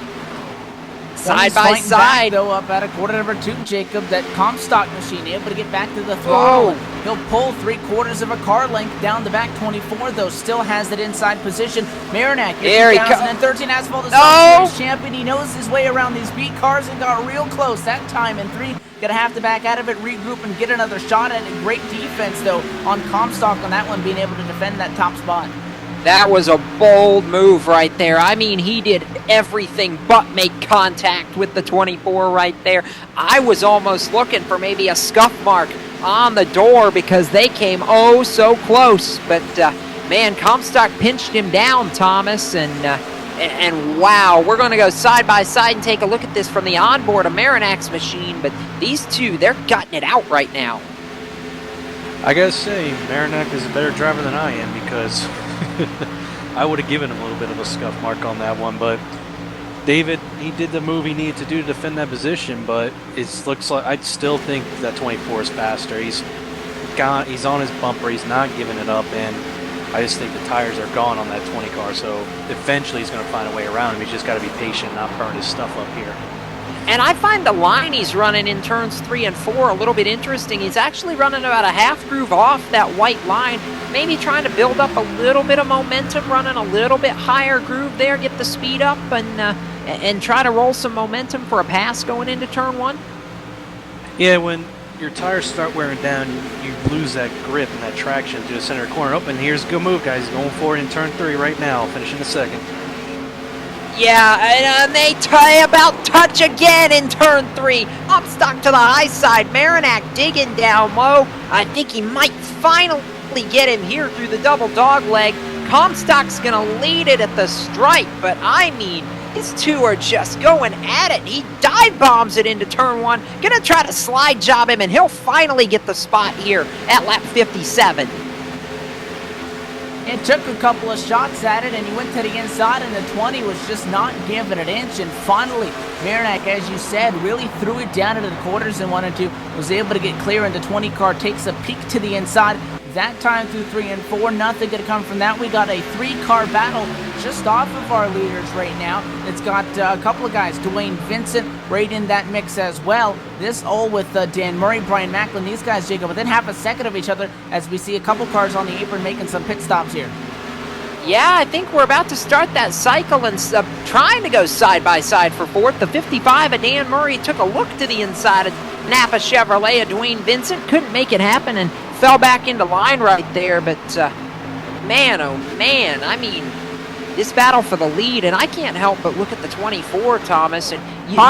Side by side. Though up at a quarter number 2, Jacob, that Comstock machine able to get back to the throttle. He'll pull 3/4 of a car length down the back. 24, though, still has that inside position. Marinak, your 2013 Asphalt Series champion. He knows his way around these beat cars and got real close that time in 3. Gonna have to back out of it, regroup, and get another shot at it. Great defense, though, on Comstock on that one, being able to defend that top spot. That was a bold move right there. I mean, he did everything but make contact with the 24 right there. I was almost looking for maybe a scuff mark on the door because they came oh so close. But, man, Comstock pinched him down, Thomas, and wow, we're going to go side by side and take a look at this from the onboard of Marinak's machine. But these two, they're gutting it out right now. I gotta say, Marinak is a better driver than I am because I would have given him a little bit of a scuff mark on that one, but David, he did the move he needed to do to defend that position, but it looks like I still think that 24 is faster. He's on his bumper, he's not giving it up, and I just think the tires are gone on that 20 car, so eventually he's going to find a way around him. He's just got to be patient and not burn his stuff up here. And I find the line he's running in turns 3 and 4 a little bit interesting. He's actually running about a half groove off that white line, maybe trying to build up a little bit of momentum, running a little bit higher groove there, get the speed up, and try to roll some momentum for a pass going into turn 1. Yeah, when your tires start wearing down, you lose that grip and that traction to the center corner. Up, and here's a good move, guys. Going forward in turn 3 right now, finishing the second. Yeah, and they about touch again in turn 3. Comstock to the high side. Marinak digging down low. I think he might finally get him here through the double dog leg. Comstock's going to lead it at the stripe, but I mean, these two are just going at it. He dive bombs it into turn 1. Going to try to slide job him, and he'll finally get the spot here at lap 57. It took a couple of shots at it, and he went to the inside, and the 20 was just not giving an inch. And finally, Marinak, as you said, really threw it down into the quarters and was able to get clear, and the 20 car takes a peek to the inside. That time through 3 and 4, nothing going to come from that. We got a 3-car battle just off of our leaders right now. It's got a couple of guys, Dwayne Vincent, right in that mix as well. This all with Dan Murray, Brian Macklin, these guys, Jacob, within half a second of each other as we see a couple cars on the apron making some pit stops here. Yeah, I think we're about to start that cycle and trying to go side by side for 4th. The 55 of Dan Murray took a look to the inside of Napa Chevrolet of Dwayne Vincent. Couldn't make it happen and fell back into line right there. But, man, oh man, I mean, this battle for the lead, and I can't help but look at the 24, Thomas. And,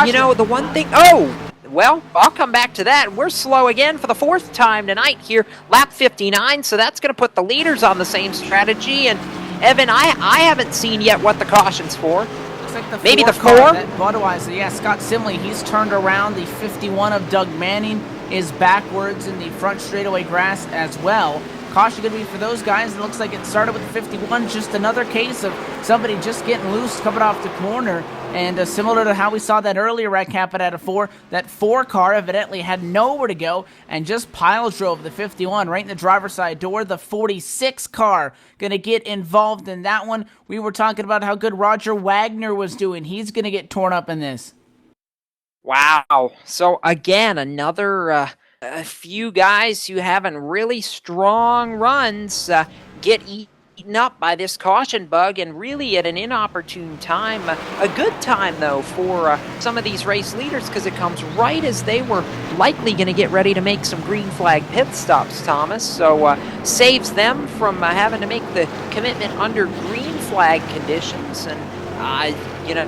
you know, the one thing... Oh! Well, I'll come back to that. We're slow again for the 4th time tonight here, lap 59, so that's going to put the leaders on the same strategy. And, Evan, I haven't seen yet what the caution's for. Looks like maybe the 4? Budweiser, yeah, Scott Simley, he's turned around. The 51 of Doug Manning is backwards in the front straightaway grass as well. Caution going to be for those guys. It looks like it started with the 51. Just another case of somebody just getting loose coming off the corner. And similar to how we saw that earlier at Capit out of 4, that 4 car evidently had nowhere to go and just pile drove the 51 right in the driver's side door. The 46 car going to get involved in that one. We were talking about how good Roger Wagner was doing. He's going to get torn up in this. Wow. So again, another... a few guys who having really strong runs get eaten up by this caution bug, and really at an inopportune time. A good time, though, for some of these race leaders, because it comes right as they were likely going to get ready to make some green flag pit stops, Thomas. So saves them from having to make the commitment under green flag conditions. And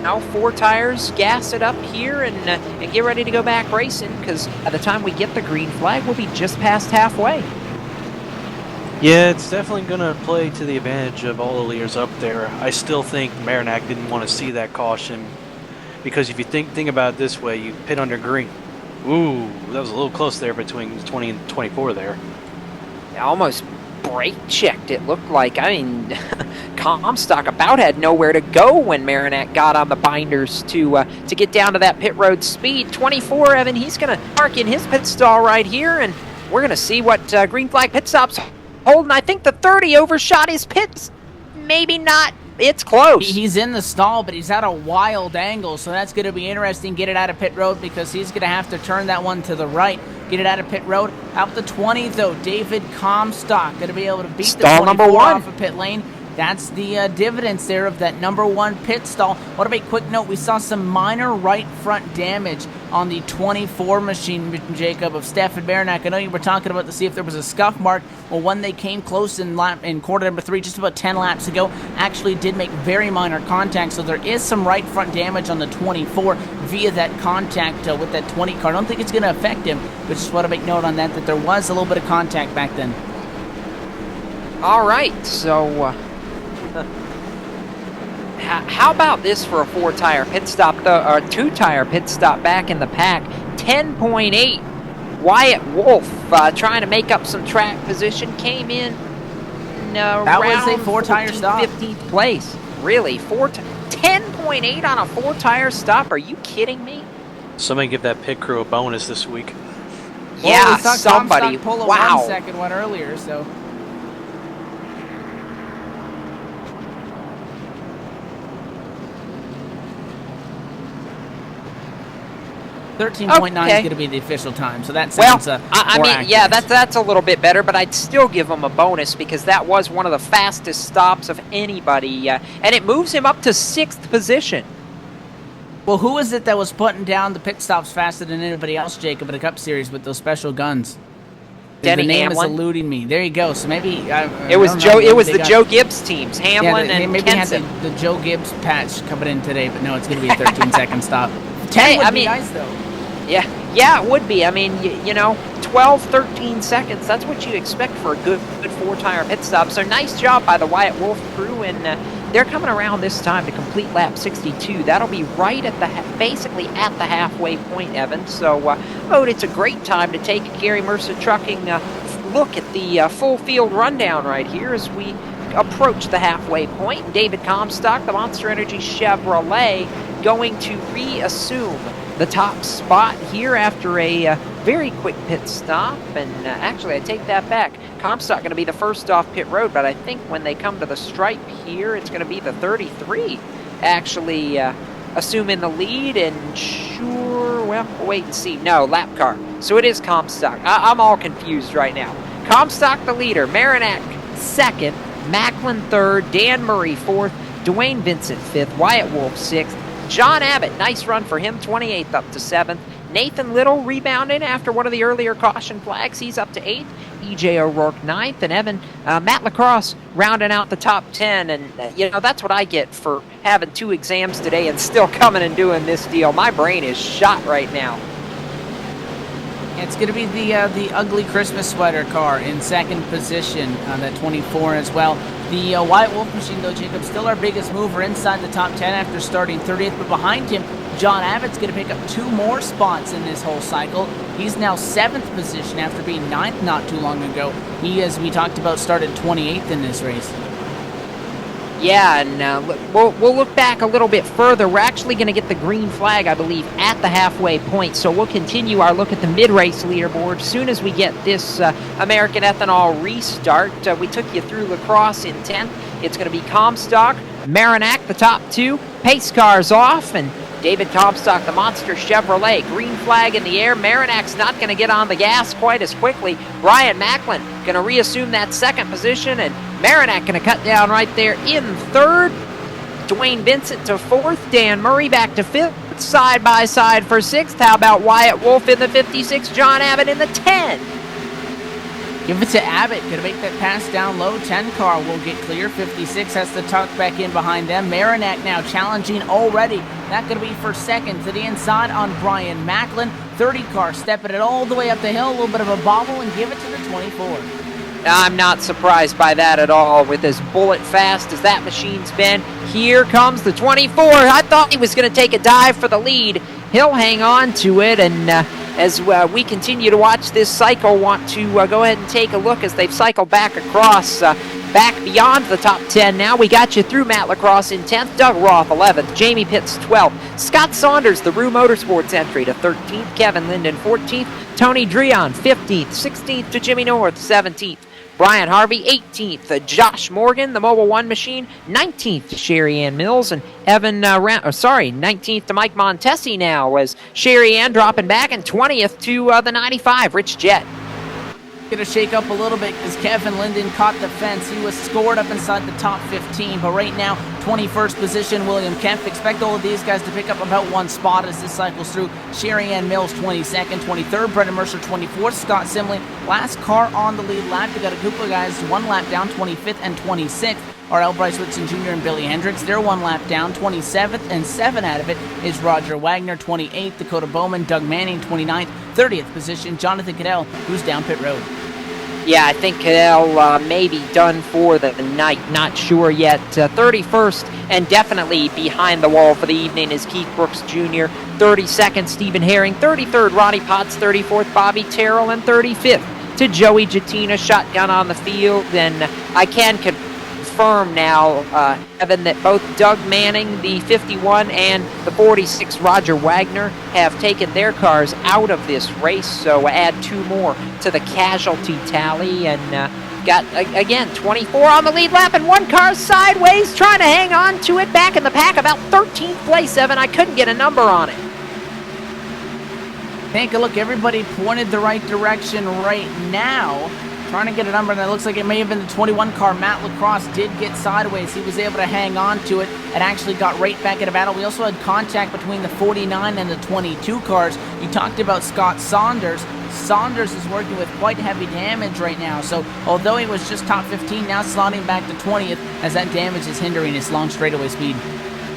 now 4 tires, gas it up here, and get ready to go back racing, because by the time we get the green flag, we'll be just past halfway. Yeah, it's definitely going to play to the advantage of all the leaders up there. I still think Marinak didn't want to see that caution, because if you think about it this way, you pit under green. Ooh, that was a little close there between 20 and 24 there. Almost brake checked, it looked like. I mean, Comstock about had nowhere to go when Marinak got on the binders to get down to that pit road speed. 24, Evan, he's going to park in his pit stall right here, and we're going to see what green flag pit stops hold. And I think the 30 overshot his pits. Maybe not. It's close. He's in the stall, but he's at a wild angle, so that's going to be interesting. Get it out of pit road, because he's going to have to turn that one to the right. Get it out of pit road. Out the 20, though, David Comstock going to be able to beat stall the 24 number 1 off of pit lane. that's the dividends there of that number 1 pit stall. What about a quick note? We saw some minor right front damage on the 24 machine, Jacob, of Stefan Marinak. I know you were talking about to see if there was a scuff mark. Well, when they came close in quarter number 3, just about 10 laps ago, actually did make very minor contact. So there is some right front damage on the 24 via that contact with that 20 car. I don't think it's going to affect him, but just want to make note on that there was a little bit of contact back then. All right, so how about this for a 4-tire pit stop, or 2-tire pit stop back in the pack? 10.8. Wyatt Wolf trying to make up some track position, came in that was a 4-tire stop. 15th place. Really? 10.8 on a 4-tire stop? Are you kidding me? Somebody give that pit crew a bonus this week. Yeah, well, we saw somebody. Pull a wow. 1-second one earlier, so. 13.9 is going to be the official time, so that sounds I mean, accurate. yeah, that's a little bit better, but I'd still give him a bonus because that was one of the fastest stops of anybody, and it moves him up to 6th position. Well, who is it that was putting down the pit stops faster than anybody else, Jacob, in the Cup Series with those special guns? Denny the name Hamlin. is eluding me. There you go. So maybe it was Joe. It was the Joe Gibbs teams, Hamlin and maybe Kenson. Had the Joe Gibbs patch coming in today, but no, it's going to be a 13-second stop. 10 would be nice, though. Yeah, it would be. I mean, you know, 12, 13 seconds, that's what you expect for a good 4-tire pit stop. So nice job by the Wyatt Wolf crew, and they're coming around this time to complete lap 62. That'll be right at basically at the halfway point, Evan. So, it's a great time to take a Gary Mercer Trucking look at the full field rundown right here as we approach the halfway point. David Comstock, the Monster Energy Chevrolet, going to reassume the top spot here after a very quick pit stop. And actually, I take that back. Comstock going to be the first off pit road, but I think when they come to the stripe here, it's going to be the 33 actually assuming the lead. And sure, well, we'll wait and see. No, lap car. So it is Comstock. I'm all confused right now. Comstock the leader, Marinak second, Macklin third, Dan Murray fourth, Dwayne Vincent fifth, Wyatt Wolf sixth, John Abbott, nice run for him, 28th up to 7th. Nathan Little rebounding after one of the earlier caution flags. He's up to 8th. E.J. O'Rourke 9th. And Evan, Matt Lacrosse rounding out the top 10. And, that's what I get for having 2 exams today and still coming and doing this deal. My brain is shot right now. It's going to be the ugly Christmas sweater car in second position, that 24 as well. The Wyatt Wolf machine, though, Jacob, still our biggest mover inside the top 10 after starting 30th. But behind him, John Abbott's going to pick up 2 more spots in this whole cycle. He's now 7th position after being 9th not too long ago. He, as we talked about, started 28th in this race. Yeah, and we'll look back a little bit further. We're actually going to get the green flag, I believe, at the halfway point. So we'll continue our look at the mid-race leaderboard as soon as we get this American Ethanol restart. We took you through Lacrosse in 10th. It's going to be Comstock, Marinak, the top 2, pace cars off, and David Comstock, the Monster Chevrolet. Green flag in the air. Marinak's not going to get on the gas quite as quickly. Brian Macklin going to reassume that second position, and Marinak going to cut down right there in third. Dwayne Vincent to fourth. Dan Murray back to fifth. Side by side for sixth. How about Wyatt Wolf in the 56? John Abbott in the 10. Give it to Abbott. Going to make that pass down low. 10 car will get clear. 56 has to tuck back in behind them. Marinak now challenging already. That going to be for second to the inside on Brian Macklin. 30 car stepping it all the way up the hill. A little bit of a bobble and give it to the 24. I'm not surprised by that at all with as bullet fast as that machine's been. Here comes the 24. I thought he was going to take a dive for the lead. He'll hang on to it, and as we continue to watch this cycle, want to go ahead and take a look as they've cycled back across, back beyond the top 10. Now we got you through Matt Lacrosse in 10th, Doug Roth 11th, Jamie Pitts 12th, Scott Saunders, the Rue Motorsports entry, to 13th, Kevin Linden 14th, Tony Dreon 15th, 16th to Jimmy North 17th, Brian Harvey 18th, Josh Morgan, the Mobile One machine 19th to Sherry Ann Mills, and 19th to Mike Montesi now as Sherry Ann dropping back, and 20th to the 95, Rich Jett. Going to shake up a little bit as Kevin Linden caught the fence. He was scored up inside the top 15, but right now, 21st position, William Kemp. Expect all of these guys to pick up about one spot as this cycles through. Sherry Ann Mills, 22nd, 23rd, Brendan Mercer, 24th, Scott Simley. Last car on the lead lap. We got a group of guys one lap down, 25th and 26th. L. Bryce Whitson Jr. and Billy Hendricks. They're one lap down, 27th, and 7 out of it is Roger Wagner, 28th, Dakota Bowman, Doug Manning, 29th, 30th position, Jonathan Cadell, who's down pit road. Yeah, I think Cadell may be done for the night. Not sure yet. 31st and definitely behind the wall for the evening is Keith Brooks Jr. 32nd, Stephen Herring. 33rd, Ronnie Potts. 34th, Bobby Terrell. And 35th to Joey Jattina, shotgun on the field. And I can confirm now, Evan, that both Doug Manning, the 51, and the 46, Roger Wagner, have taken their cars out of this race, so add 2 more to the casualty tally, and got, again, 24 on the lead lap, and 1 car sideways, trying to hang on to it, back in the pack, about 13th place, Evan. I couldn't get a number on it. Take a look, everybody pointed the right direction right now. Trying to get a number, and it looks like it may have been the 21 car. Matt Lacrosse did get sideways. He was able to hang on to it and actually got right back in a battle. We also had contact between the 49 and the 22 cars. You talked about Scott Saunders. Saunders is working with quite heavy damage right now. So although he was just top 15, now sliding back to 20th as that damage is hindering his long straightaway speed.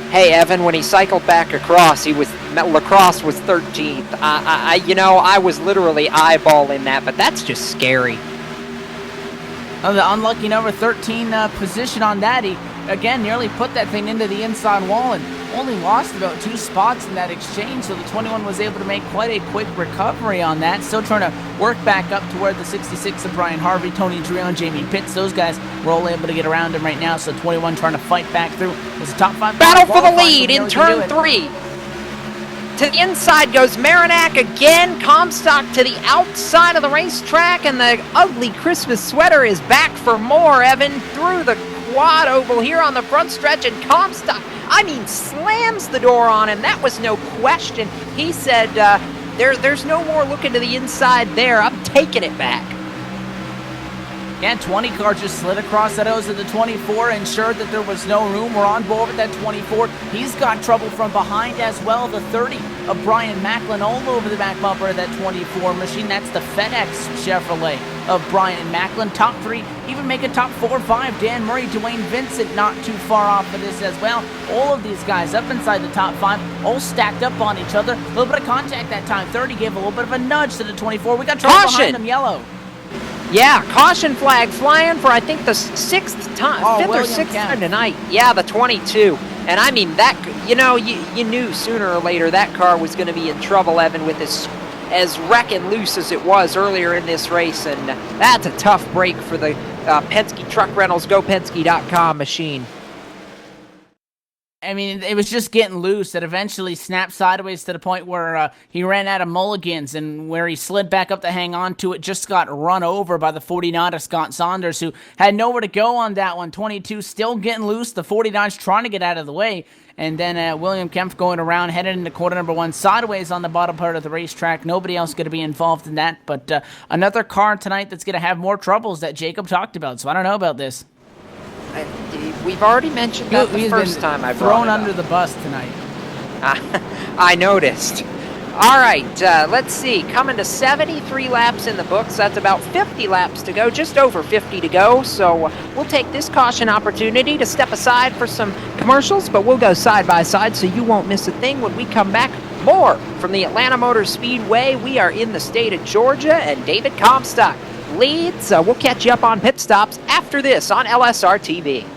Hey, Evan, when he cycled back across, Lacrosse was 13th. I was literally eyeballing that, but that's just scary. The unlucky number 13 position on that. He, again, nearly put that thing into the inside wall and only lost about 2 spots in that exchange, so the 21 was able to make quite a quick recovery on that. Still trying to work back up toward the 66 of Brian Harvey, Tony Drill, and Jamie Pitts. Those guys were all able to get around him right now, so 21 trying to fight back through. It's a top 5 battle for the lead in turn 3. To the inside goes Marinac again. Comstock to the outside of the racetrack, and the ugly Christmas sweater is back for more, Evan, through the quad oval here on the front stretch, and Comstock, slams the door on him. That was no question. He said, there's no more looking to the inside there. I'm taking it back. Yeah, 20 car just slid across that nose of the 24, ensured that there was no room. We're on board with that 24. He's got trouble from behind as well. The 30 of Brian Macklin all over the back bumper of that 24 machine. That's the FedEx Chevrolet of Brian Macklin. Top 3, even make a top 4 or 5. Dan Murray, Dwayne Vincent not too far off of this as well. All of these guys up inside the top 5, all stacked up on each other. A little bit of contact that time. 30 gave a little bit of a nudge to the 24. We got trouble behind them, yellow. Yeah, caution flag flying for, I think, the 6th time, 5th or 6th time tonight. Yeah, the 22. And that, you knew sooner or later that car was going to be in trouble, Evan, with as wrecking loose as it was earlier in this race. And that's a tough break for the Penske Truck Rentals, GoPenske.com machine. It was just getting loose. That eventually snapped sideways to the point where he ran out of mulligans, and where he slid back up to hang on to it, just got run over by the 49 of Scott Saunders, who had nowhere to go on that one. 22 still getting loose. The 49's trying to get out of the way. And then William Kempf going around, headed into quarter number 1, sideways on the bottom part of the racetrack. Nobody else going to be involved in that. But another car tonight that's going to have more troubles that Jacob talked about. So I don't know about this. We've already mentioned that the first time I brought thrown under the bus tonight. I noticed. All right, let's see. Coming to 73 laps in the books. That's about 50 laps to go, just over 50 to go. So we'll take this caution opportunity to step aside for some commercials, but we'll go side by side so you won't miss a thing when we come back. More from the Atlanta Motor Speedway. We are in the state of Georgia, and David Comstock leads. We'll catch you up on pit stops after this on LSRTV.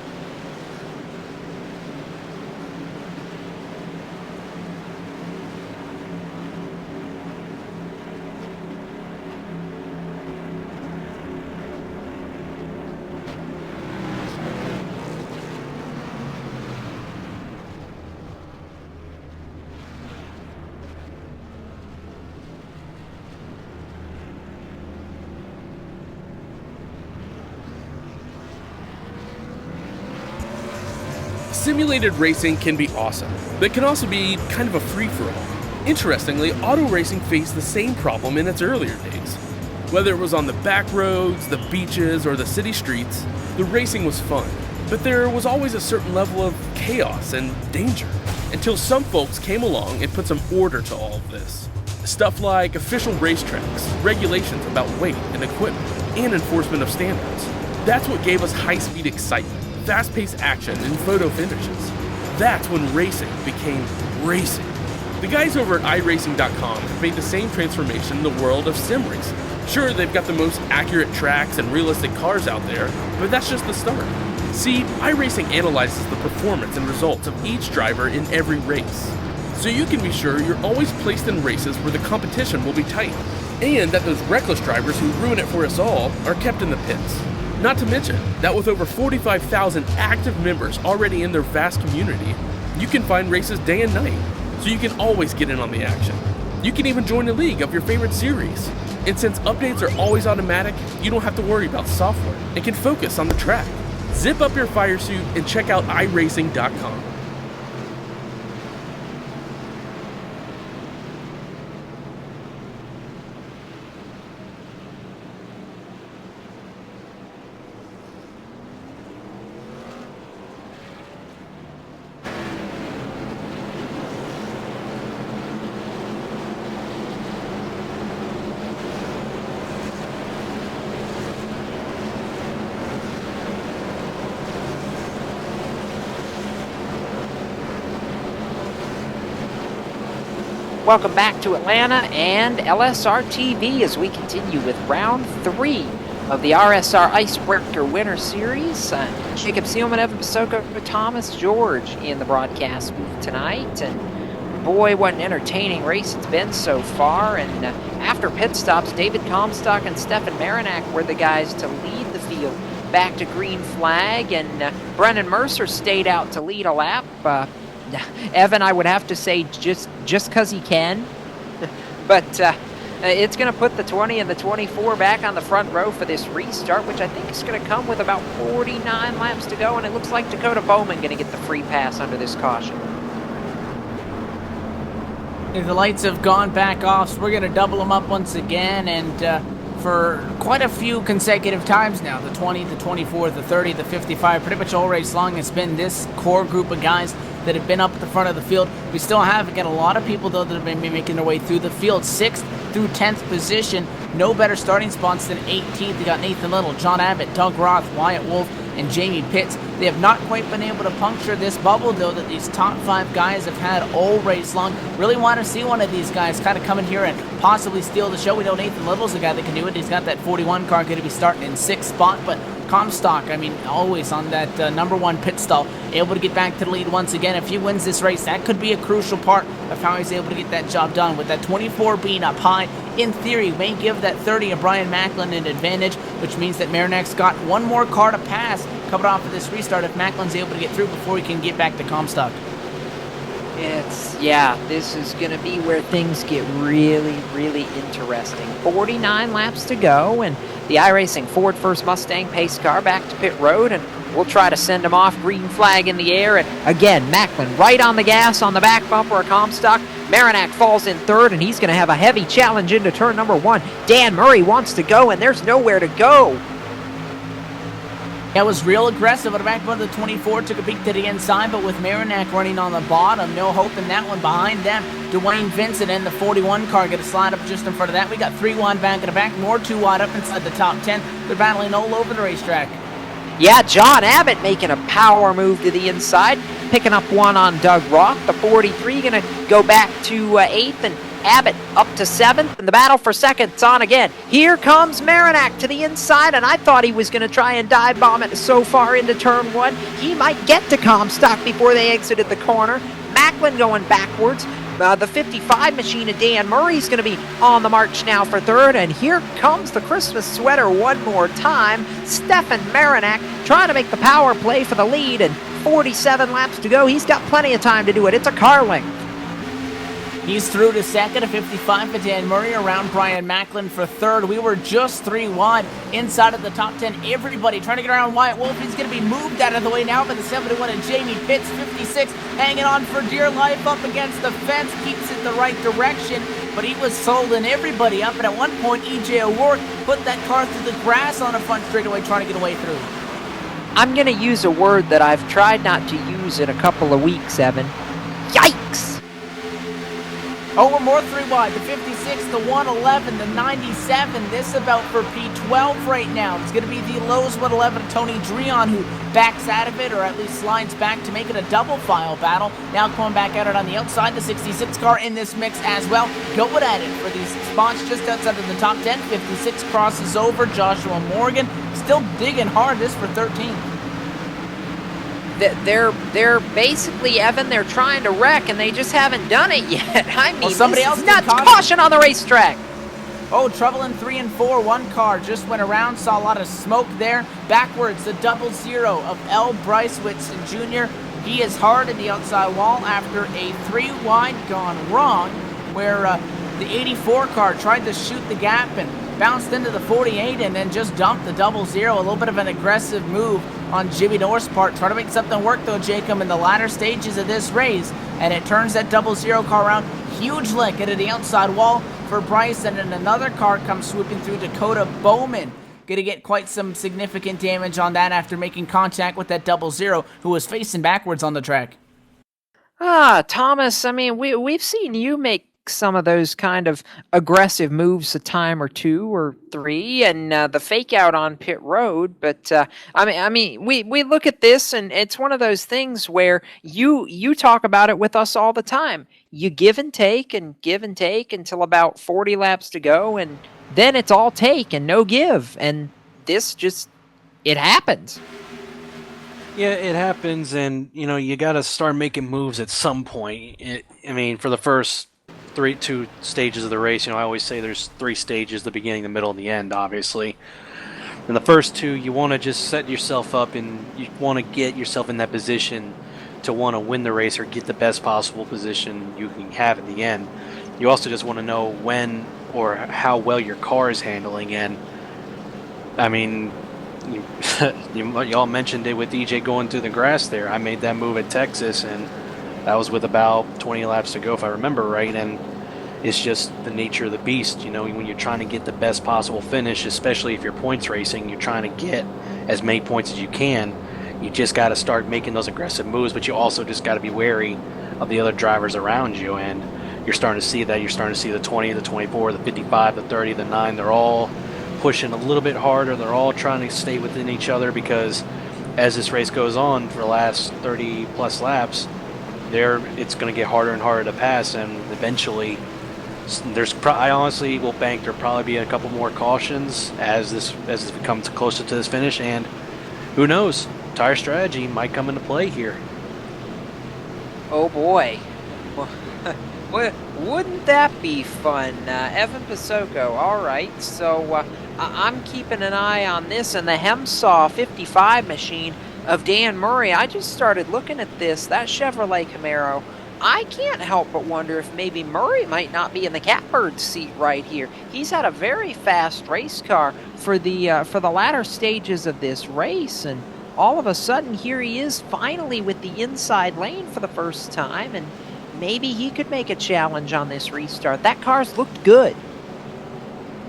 Simulated racing can be awesome, but can also be kind of a free-for-all. Interestingly, auto racing faced the same problem in its earlier days. Whether it was on the back roads, the beaches, or the city streets, the racing was fun. But there was always a certain level of chaos and danger, until some folks came along and put some order to all of this. Stuff like official racetracks, regulations about weight and equipment, and enforcement of standards. That's what gave us high-speed excitement, fast-paced action, and photo finishes. That's when racing became racing. The guys over at iRacing.com have made the same transformation in the world of sim racing. Sure, they've got the most accurate tracks and realistic cars out there, but that's just the start. See, iRacing analyzes the performance and results of each driver in every race, so you can be sure you're always placed in races where the competition will be tight, and that those reckless drivers who ruin it for us all are kept in the pits. Not to mention that with over 45,000 active members already in their vast community, you can find races day and night, so you can always get in on the action. You can even join a league of your favorite series. And since updates are always automatic, you don't have to worry about software and can focus on the track. Zip up your fire suit and check out iRacing.com. Welcome back to Atlanta and LSRTV as we continue with round 3 of the RSR Icebreaker Winter Series. Jacob Seelman, Evan Basoko, Thomas George in the broadcast booth tonight. And boy, what an entertaining race it's been so far. And after pit stops, David Comstock and Stefan Marinak were the guys to lead the field back to green flag. And Brennan Mercer stayed out to lead a lap. Evan, I would have to say just because he can, but it's going to put the 20 and the 24 back on the front row for this restart, which I think is going to come with about 49 laps to go, and it looks like Dakota Bowman going to get the free pass under this caution. The lights have gone back off, so we're going to double them up once again, and for quite a few consecutive times now, the 20, the 24, the 30, the 55, pretty much all race long, it's been this core group of guys that have been up at the front of the field. We still have, again, a lot of people, though, that have been making their way through the field. 6th through 10th position, no better starting spots than 18th. You got Nathan Little, John Abbott, Doug Roth, Wyatt Wolf, and Jamie Pitts. They have not quite been able to puncture this bubble, though, that these top 5 guys have had all race long. Really want to see one of these guys kind of come in here and possibly steal the show. We know Nathan Little's the guy that can do it. He's got that 41 car, going to be starting in 6th spot, but Comstock, I mean, always on that number 1 pit stall, able to get back to the lead once again. If he wins this race, that could be a crucial part of how he's able to get that job done. With that 24 being up high, in theory, may give that 30 of Brian Macklin an advantage, which means that Marinak's got one more car to pass coming off of this restart if Macklin's able to get through before he can get back to Comstock. This is going to be where things get really, really interesting. 49 laps to go, and the iRacing Ford First Mustang pace car back to pit road, and we'll try to send him off, green flag in the air, and again, Macklin right on the gas on the back bumper of Comstock. Marinak falls in 3rd, and he's going to have a heavy challenge into turn number 1. Dan Murray wants to go, and there's nowhere to go. That was real aggressive on the back of the 24, took a peek to the inside, but with Marinak running on the bottom, no hope in that one. Behind them, Dwayne Vincent and the 41 car get a slide up just in front of that. We got 3 wide back in the back, more 2 wide up inside the top 10. They're battling all over the racetrack. Yeah, John Abbott making a power move to the inside, picking up one on Doug Roth. The 43 going to go back to 8th, and Abbott up to 7th, and the battle for 2nd's on again. Here comes Marinak to the inside, and I thought he was going to try and dive bomb it so far into turn 1. He might get to Comstock before they exited the corner. Macklin going backwards. The 55 machine of Dan Murray's going to be on the march now for 3rd, and here comes the Christmas sweater one more time. Stefan Marinak trying to make the power play for the lead, and 47 laps to go. He's got plenty of time to do it. It's a car length. He's through to second, a 55 for Dan Murray, around Brian Macklin for third. We were just 3 wide inside of the top 10. Everybody trying to get around Wyatt Wolf. He's going to be moved out of the way now by the 71 of Jamie Pitts, 56, hanging on for dear life up against the fence, keeps it the right direction, but he was holding everybody up, and at one point, E.J. O'Rourke put that car through the grass on a front straightaway trying to get away through. I'm going to use a word that I've tried not to use in a couple of weeks, Evan. Yikes! Oh, we're more 3 wide. The 56, the 111, the 97. This about for P12 right now. It's going to be the Lowe's 111 of Tony Dreon, who backs out of it, or at least slides back to make it a double file battle. Now coming back at it on the outside, the 66 car in this mix as well. Going at it for these spots just outside of the top 10. 56 crosses over. Joshua Morgan still digging hard. This for 13. They're basically, Evan, they're trying to wreck, and they just haven't done it yet. I mean, somebody else nuts. did Caution on the racetrack. Oh, trouble in 3 and 4. One car just went around, saw a lot of smoke there. Backwards, the 00 of L. Bryce Whitson Jr. He is hard in the outside wall after a 3 wide gone wrong, where the 84 car tried to shoot the gap and bounced into the 48 and then just dumped the 00. A little bit of an aggressive move on Jimmy North's part. Trying to make something work, though, Jacob, in the latter stages of this race. And it turns that 00 car around. Huge lick into the outside wall for Bryce. And then another car comes swooping through, Dakota Bowman. Going to get quite some significant damage on that after making contact with that 00, who was facing backwards on the track. Thomas, I mean, we've seen you make some of those kind of aggressive moves a time or 2 or 3, and the fake out on pit road. But I mean, we look at this, and it's one of those things where you talk about it with us all the time. You give and take until about 40 laps to go, and then it's all take and no give. And this just, it happens. Yeah, it happens, and you got to start making moves at some point. I mean, for the first 2 stages of the race, I always say there's 3 stages: the beginning, the middle, and the end, obviously. In the first 2, you want to just set yourself up, and you want to get yourself in that position to want to win the race or get the best possible position you can have at the end. You also just want to know when or how well your car is handling, and I mean, y'all mentioned it with EJ going through the grass there. I made that move at Texas, and that was with about 20 laps to go, if I remember right, and it's just the nature of the beast. When you're trying to get the best possible finish, especially if you're points racing, you're trying to get as many points as you can. You just got to start making those aggressive moves, but you also just got to be wary of the other drivers around you, and you're starting to see that. You're starting to see the 20, the 24, the 55, the 30, the 9. They're all pushing a little bit harder. They're all trying to stay within each other, because as this race goes on for the last 30-plus laps, it's going to get harder and harder to pass, and eventually I honestly will bank there'll probably be a couple more cautions as it becomes closer to this finish, and who knows, tire strategy might come into play here. Oh boy. Wouldn't that be fun? Evan Pasoko, all right, so I'm keeping an eye on this, and the Hemsaw 55 machine of Dan Murray. I just started looking at this, that Chevrolet Camaro. I can't help but wonder if maybe Murray might not be in the catbird seat right here. He's had a very fast race car for the latter stages of this race, and all of a sudden here he is finally with the inside lane for the first time, and maybe he could make a challenge on this restart. That car's looked good.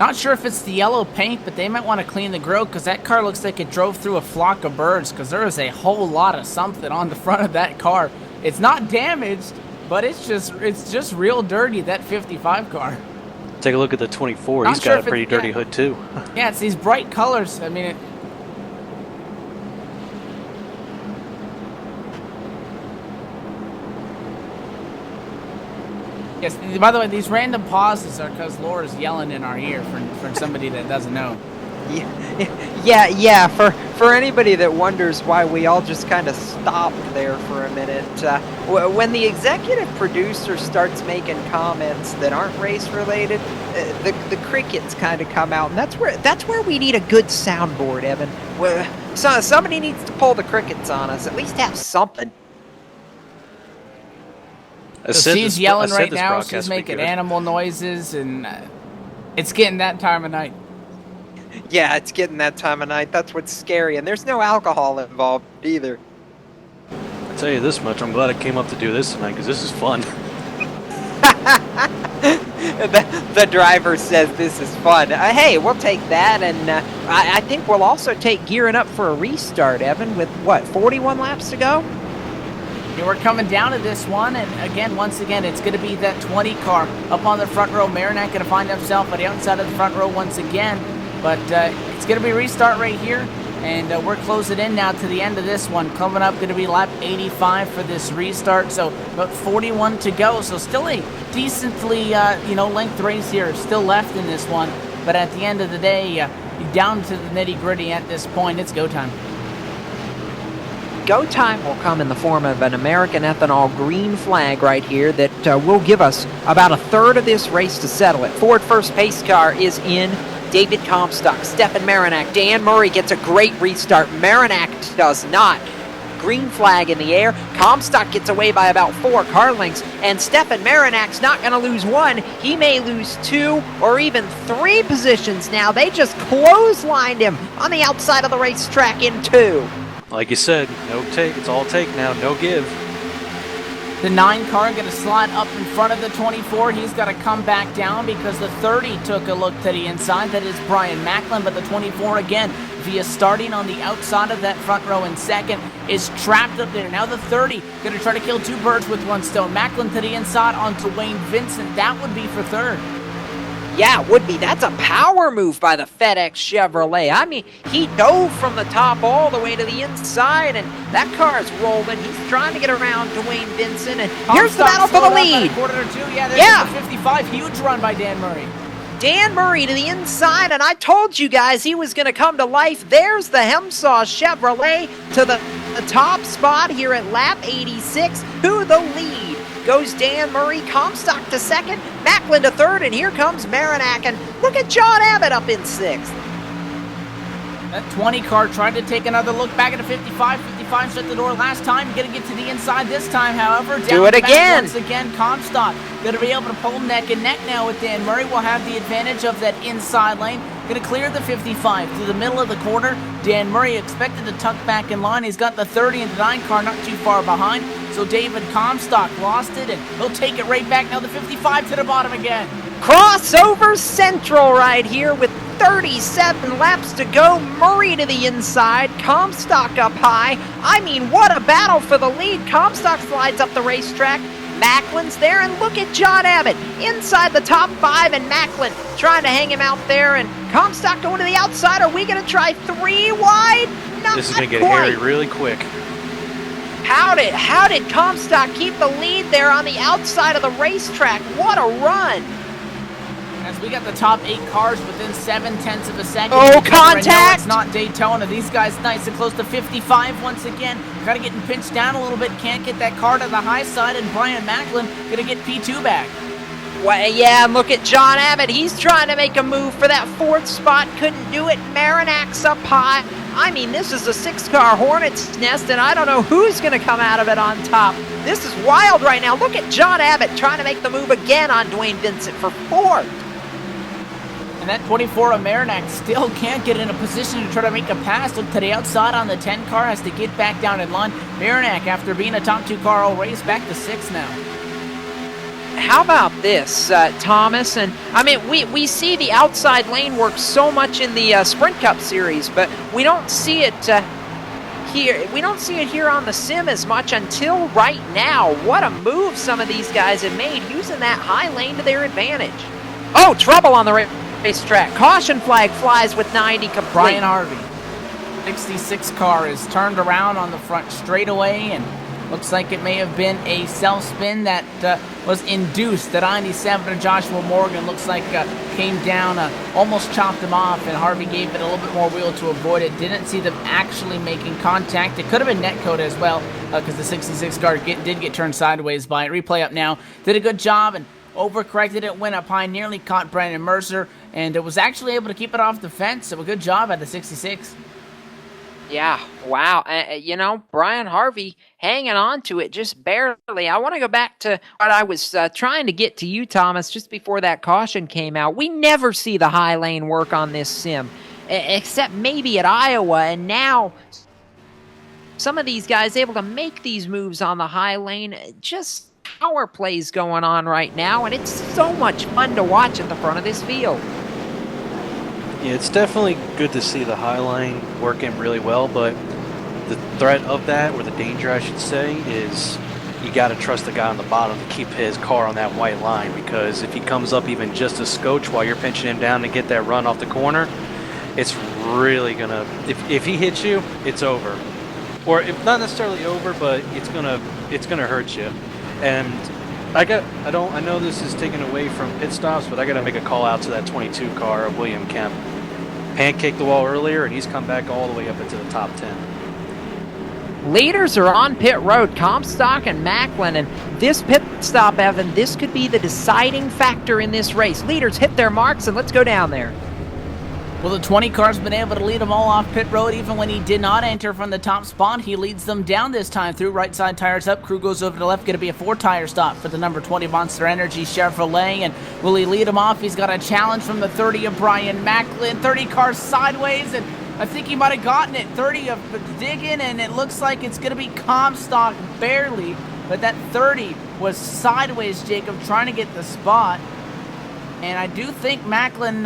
Not sure if it's the yellow paint, but they might want to clean the grill, because that car looks like it drove through a flock of birds, because there is a whole lot of something on the front of that car. It's not damaged, but it's just real dirty, that 55 car. Take a look at the 24. He's got a pretty dirty hood too. Yeah, it's these bright colors. I mean, yes, by the way, these random pauses are because Laura's yelling in our ear for somebody that doesn't know. Yeah. For anybody that wonders why we all just kind of stopped there for a minute, when the executive producer starts making comments that aren't race related, the crickets kind of come out, and that's where we need a good soundboard, Evan. So somebody needs to pull the crickets on us. At least have something. So she's yelling right now. broadcast She's would be making good. animal noises, and it's getting that time of night. Yeah, it's getting that time of night. That's what's scary. And there's no alcohol involved either. I'll tell you this much, I'm glad I came up to do this tonight, because this is fun. The driver says this is fun. Hey, we'll take that, and I think we'll also take gearing up for a restart, Evan, with, what, 41 laps to go? Yeah, we're coming down to this one, and again, once again, it's going to be that 20 car up on the front row. Marinak going to find himself on the outside of the front row once again, but it's going to be a restart right here, and we're closing in now to the end of this one. Coming up, going to be lap 85 for this restart, so about 41 to go, so still a decently, length race here, still left in this one, but at the end of the day, down to the nitty-gritty at this point, it's go time. Go time will come in the form of an American ethanol green flag right here that will give us about a third of this race to settle it. Ford first pace car is in. David Comstock, Stefan Marinak, Dan Murray gets a great restart. Marinak does not. Green flag in the air. Comstock gets away by about 4 car lengths, and Stefan Marinak's not going to lose 1. He may lose 2 or even 3 positions now. They just clotheslined him on the outside of the racetrack in 2. Like you said, no take. It's all take now, no give. The 9 car going to slide up in front of the 24. He's got to come back down because the 30 took a look to the inside. That is Brian Macklin, but the 24 again, via starting on the outside of that front row in second, is trapped up there. Now the 30 going to try to kill 2 birds with 1 stone. Macklin to the inside onto Wayne Vincent. That would be for third. Yeah, it would be. That's a power move by the FedEx Chevrolet. I mean, he dove from the top all the way to the inside, and that car is rolling. He's trying to get around Dwayne Vincent, and here's the battle for the lead. Quarter to 2. Yeah, there's the 55. Huge run by Dan Murray. Dan Murray to the inside, and I told you guys he was going to come to life. There's the Hemsaw Chevrolet to the top spot here at lap 86. To the lead goes Dan Murray. Comstock to second, Macklin to third, and here comes Marinak. And look at John Abbott up in 6th. That 20 car tried to take another look back at the 55. 55 shut the door last time. Going to get to the inside this time, however. Do it again. Once again, Comstock going to be able to pull neck and neck now with Dan Murray. Will have the advantage of that inside lane. Going to clear the 55 to the middle of the corner. Dan Murray expected to tuck back in line. He's got the 30 and the 9 car not too far behind. So David Comstock lost it, and he'll take it right back. Now the 55 to the bottom again. Crossover Central right here with 37 laps to go. Murray to the inside, Comstock up high. I mean, what a battle for the lead. Comstock slides up the racetrack. Macklin's there, and look at John Abbott inside the top 5, and Macklin trying to hang him out there, and Comstock going to the outside. Are we going to try 3 wide? Not This is going to get quite. hairy really quick. How did Comstock keep the lead there on the outside of the racetrack? What a run! As we got the top 8 cars within 7/10 of a second. Oh, contact! It's not Daytona. These guys nice and close to 55 once again. Kind of getting pinched down a little bit. Can't get that car to the high side, and Brian Macklin going to get P2 back. Well, yeah, look at John Abbott. He's trying to make a move for that 4th spot. Couldn't do it. Marinak's up high. I mean, this is a 6-car Hornet's nest, and I don't know who's going to come out of it on top. This is wild right now. Look at John Abbott trying to make the move again on Dwayne Vincent for 4th. And that 24 of Marinak still can't get in a position to try to make a pass. Look to the outside on the 10 car, has to get back down in line. Marinak, after being a top 2 car all race, back to 6th now. How about this, Thomas? And I mean, we see the outside lane work so much in the Sprint Cup series, but we don't see it here. We don't see it here on the sim as much until right now. What a move some of these guys have made, using that high lane to their advantage. Oh, trouble on the racetrack. Caution flag flies with 90 complete. Brian Harvey, 66 car is turned around on the front straightaway, and looks like it may have been a self-spin that was induced. That 97 of Joshua Morgan looks like came down, almost chopped him off, and Harvey gave it a little bit more wheel to avoid it. Didn't see them actually making contact. It could have been netcode as well, because the 66 car did get turned sideways by it. Replay up now. Did a good job and overcorrected it, went up high, nearly caught Brandon Mercer, and it was actually able to keep it off the fence. So a good job at the 66. Yeah, wow. Brian Harvey hanging on to it just barely. I want to go back to what I was trying to get to you, Thomas, just before that caution came out. We never see the high lane work on this sim, except maybe at Iowa. And now some of these guys able to make these moves on the high lane. Just power plays going on right now, and it's so much fun to watch at the front of this field. Yeah, it's definitely good to see the high line working really well, but the threat of that, or the danger I should say, is you got to trust the guy on the bottom to keep his car on that white line, because if he comes up even just a scotch while you're pinching him down to get that run off the corner, it's really gonna, if he hits you, it's over. Or if not necessarily over, but it's gonna hurt you. And I know this is taken away from pit stops, but I got to make a call out to that 22 car of William Kemp. Pancaked the wall earlier, and he's come back all the way up into the top 10. Leaders are on pit road, Comstock and Macklin, and this pit stop, Evan, this could be the deciding factor in this race. Leaders hit their marks, and let's go down there. Well, the 20 car's been able to lead them all off pit road. Even when he did not enter from the top spot, he leads them down this time through. Right side tires up, crew goes over to the left. Going to be a 4-tire stop for the number 20 Monster Energy Chevrolet. And will he lead him off? He's got a challenge from the 30 of Brian Macklin. 30 cars sideways, and I think he might have gotten it. 30 of digging, and it looks like it's going to be Comstock barely. But that 30 was sideways, Jacob, trying to get the spot. And I do think Macklin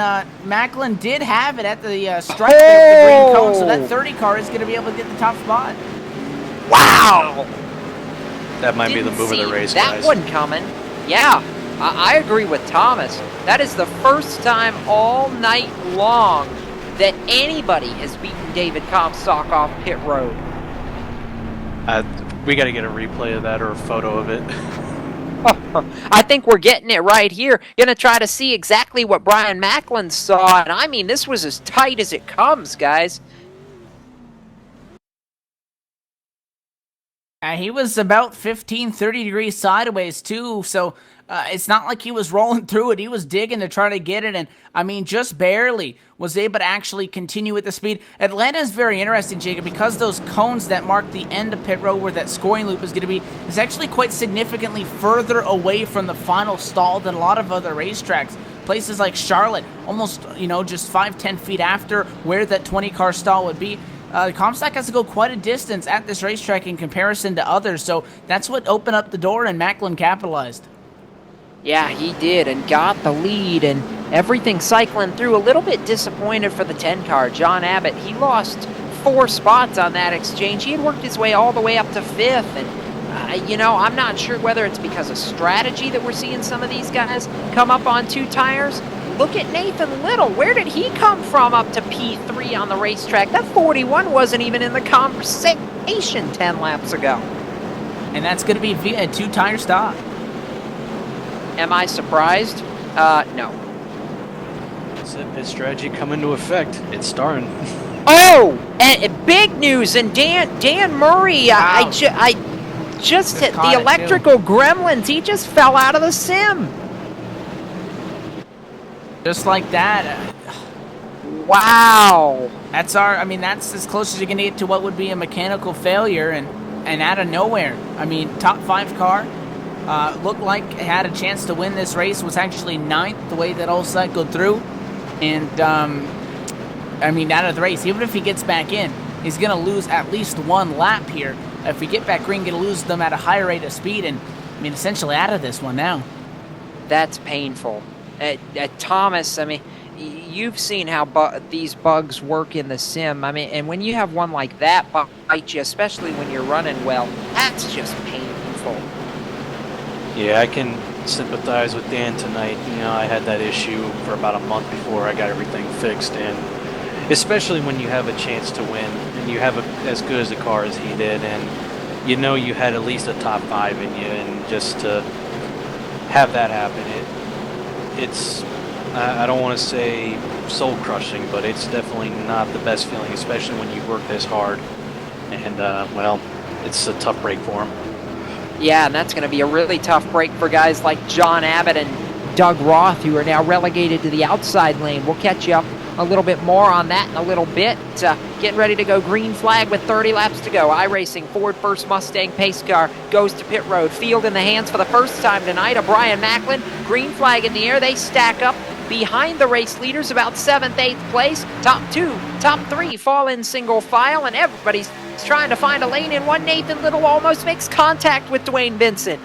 did have it at the stripe there of the green cone, so that 30 car is going to be able to get the top spot. Wow! That might be the move of the race, that guys. That one coming. Yeah, I agree with Thomas. That is the first time all night long that anybody has beaten David Comstock off pit road. We got to get a replay of that or a photo of it. I think we're getting it right here. Gonna try to see exactly what Brian Macklin saw, and I mean, this was as tight as it comes, guys. He was about 15, 30 degrees sideways, too, so it's not like he was rolling through it. He was digging to try to get it, and, I mean, just barely was able to actually continue at the speed. Atlanta is very interesting, Jacob, because those cones that mark the end of pit road where that scoring loop is going to be is actually quite significantly further away from the final stall than a lot of other racetracks. Places like Charlotte, almost, just 5-10 feet after where that 20-car stall would be. Comstock has to go quite a distance at this racetrack in comparison to others, so that's what opened up the door, and Macklin capitalized. Yeah, he did, and got the lead, and everything cycling through. A little bit disappointed for the 10 car. John Abbott, he lost 4 spots on that exchange. He had worked his way all the way up to 5th, and, I'm not sure whether it's because of strategy that we're seeing some of these guys come up on 2 tires. Look at Nathan Little. Where did he come from up to P3 on the racetrack? That 41 wasn't even in the conversation 10 laps ago. And that's going to be via a 2-tire stop. Am I surprised? No. His strategy come into effect. It's starting. Oh, and big news! And Dan Murray, wow. I just hit the electrical gremlins. He just fell out of the sim. Just like that. Wow. That's as close as you're going to get to what would be a mechanical failure, and out of nowhere. I mean, top 5 car. Looked like it had a chance to win this race. Was actually 9th the way that all cycled through. And, out of the race, even if he gets back in, he's going to lose at least 1 lap here. If we get back green, going to lose them at a higher rate of speed. And, essentially out of this one now. That's painful. Thomas, you've seen how these bugs work in the sim. And when you have one like that bite you, especially when you're running well, that's just painful. Yeah, I can sympathize with Dan tonight. I had that issue for about a month before I got everything fixed, and especially when you have a chance to win and you have as good as a car as he did, and you had at least a top 5 in you, and just to have that happen, it's I don't want to say soul crushing, but it's definitely not the best feeling, especially when you work this hard, and it's a tough break for him. Yeah, and that's going to be a really tough break for guys like John Abbott and Doug Roth, who are now relegated to the outside lane. We'll catch you up a little bit more on that in a little bit. Getting ready to go green flag with 30 laps to go. iRacing Ford First Mustang pace car goes to pit road. Field in the hands for the first time tonight of Brian Macklin. Green flag in the air. They stack up behind the race leaders, about 7th, 8th place. Top 2, top 3 fall in single file, and everybody's trying to find a lane in one. Nathan Little almost makes contact with Dwayne Vincent.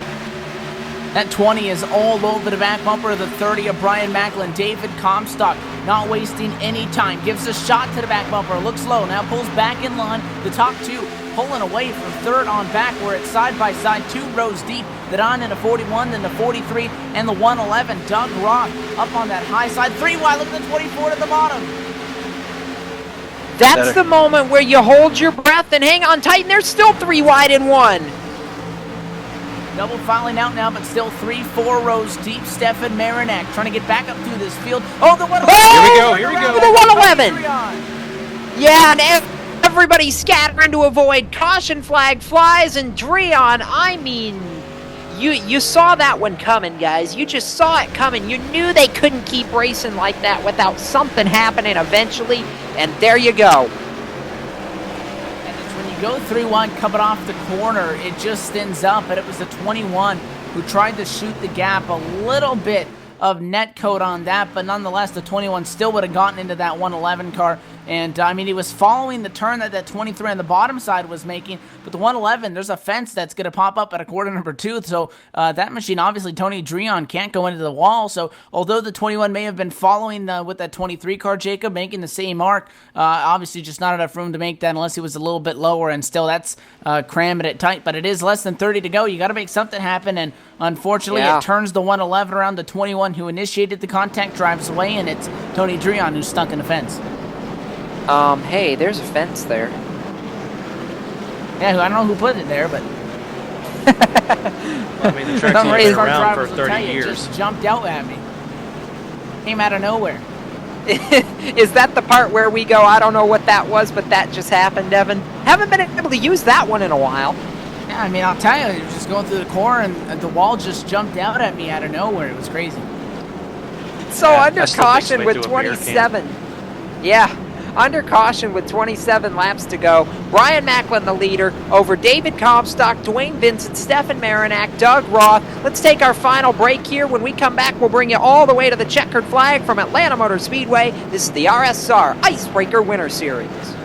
That 20 is all over the back bumper of the 30 of Brian Macklin. David Comstock not wasting any time. Gives a shot to the back bumper. Looks low. Now pulls back in line. The top 2 pulling away from 3rd on back where it's side by side, 2 rows deep. The 9 and the 41, then the 43 and the 111. Doug Roth up on that high side. 3 wide. Look at the 24 at the bottom. That's the moment where you hold your breath and hang on tight, and there's still 3 wide in 1. Double filing out now, but still 3-4 rows deep. Stefan Marinak trying to get back up through this field. Oh, the 111! Oh, here we go. The 111! Yeah, and everybody scattering to avoid. Caution flag flies, and Dreon, I mean, you saw that one coming, guys. You just saw it coming. You knew they couldn't keep racing like that without something happening eventually, and there you go. Go 3-1 coming off the corner, it just thins up, but it was the 21 who tried to shoot the gap. A little bit of net code on that, but nonetheless the 21 still would have gotten into that 111 car. And I mean, he was following the turn that 23 on the bottom side was making, but the 111, there's a fence that's going to pop up at a quarter number 2, so that machine, obviously Tony Dreon can't go into the wall. So although the 21 may have been following with that 23 car, Jacob, making the same arc, obviously just not enough room to make that unless he was a little bit lower, and still that's cramming it tight. But it is less than 30 to go. You got to make something happen, and unfortunately it turns the 111 around. The 21 who initiated the contact drives away, and it's Tony Dreon who's stuck in the fence. Hey, there's a fence there. Yeah, I don't know who put it there, but Well, I mean, the track's only been around for 30 years. It just jumped out at me. Came out of nowhere. Is that the part where we go, I don't know what that was, but that just happened, Evan? Haven't been able to use that one in a while. Yeah, I mean, I'll tell you, it was just going through the corner, and the wall just jumped out at me out of nowhere. It was crazy. So under caution with 27. Yeah. Under caution with 27 laps to go. Brian Macklin the leader over David Comstock, Dwayne Vincent, Stefan Marinak, Doug Roth. Let's take our final break here. When we come back, we'll bring you all the way to the checkered flag from Atlanta Motor Speedway. This is the RSR Icebreaker Winter Series.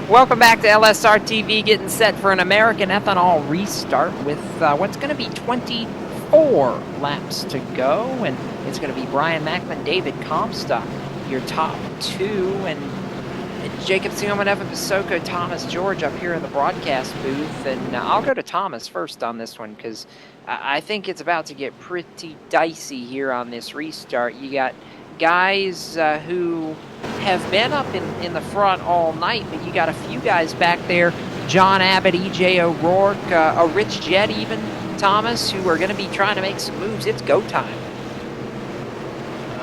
Welcome back to LSRTV, getting set for an American ethanol restart with what's going to be 24 laps to go, and it's going to be Brian Macklin, David Comstock, your top two, and Jacob Seelman, Evan Pasoko, Thomas George up here in the broadcast booth. And I'll go to Thomas first on this one because I think it's about to get pretty dicey here on this restart. You got guys who have been up in the front all night, but you got a few guys back there, John Abbott, E.J. O'Rourke, a Rich Jett even, Thomas, who are going to be trying to make some moves. It's go time.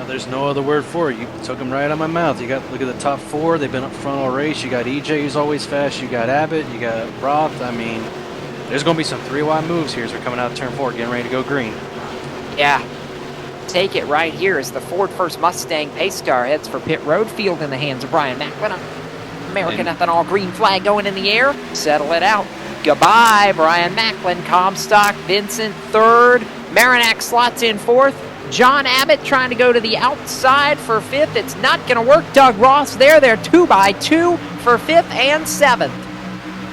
There's no other word for it. You took them right out of my mouth. You got, look at the top four. They've been up front all race. You got EJ, who's always fast. You got Abbott. You got Roth. I mean, there's going to be some 3-wide moves here as we're coming out of turn 4, getting ready to go green. Yeah. Take it right here as the Ford First Mustang Pace Car heads for pit road, field in the hands of Brian Macklin. American Ethanol green flag going in the air. Settle it out. Goodbye, Brian Macklin. Comstock, Vincent third. Marinac slots in fourth. John Abbott trying to go to the outside for fifth. It's not going to work. Doug Ross there. They're 2x2 for fifth and seventh.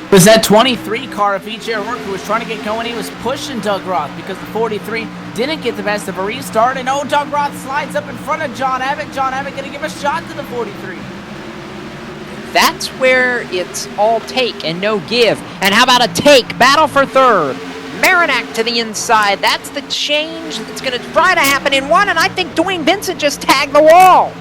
It was that 23 car of E.J. O'Rourke who was trying to get going. He was pushing Doug Roth because the 43 didn't get the best of a restart. And Doug Roth slides up in front of John Abbott. John Abbott going to give a shot to the 43. That's where it's all take and no give. And how about a take? Battle for third. Marinac to the inside. That's the change that's going to try to happen in one, and I think Dwayne Vincent just tagged the wall.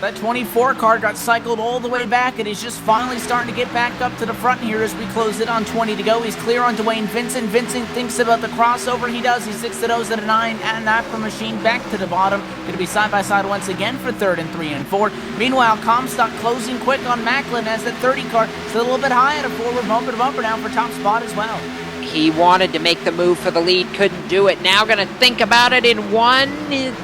That 24 car got cycled all the way back, and he's just finally starting to get back up to the front here as we close it on 20 to go. He's clear on Dwayne Vincent. Vincent thinks about the crossover. He does. He's 6 to those at a 9, and Napper Machine back to the bottom. Going to be side by side once again for third and 3 and 4. Meanwhile, Comstock closing quick on Macklin as that 30 car is a little bit high at a forward bumper to bumper now for top spot as well. He wanted to make the move for the lead, couldn't do it. Now going to think about it in one,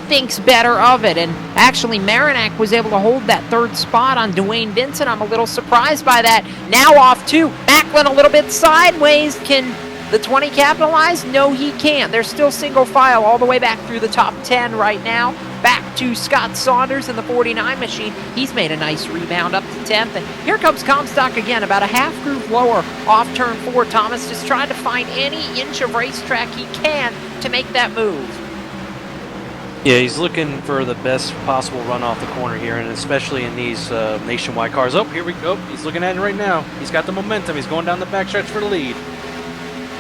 thinks better of it. And actually, Marinac was able to hold that third spot on Dwayne Vincent. I'm a little surprised by that. Now off two. Macklin a little bit sideways. Can the 20 capitalize? No, he can't. They're still single file all the way back through the top 10 right now. Back to Scott Saunders in the 49 machine. He's made a nice rebound up to 10th. And here comes Comstock again, about a half groove lower off turn 4. Thomas just trying to find any inch of racetrack he can to make that move. Yeah, he's looking for the best possible run off the corner here, and especially in these nationwide cars. Oh, here we go. He's looking at it right now. He's got the momentum. He's going down the backstretch for the lead.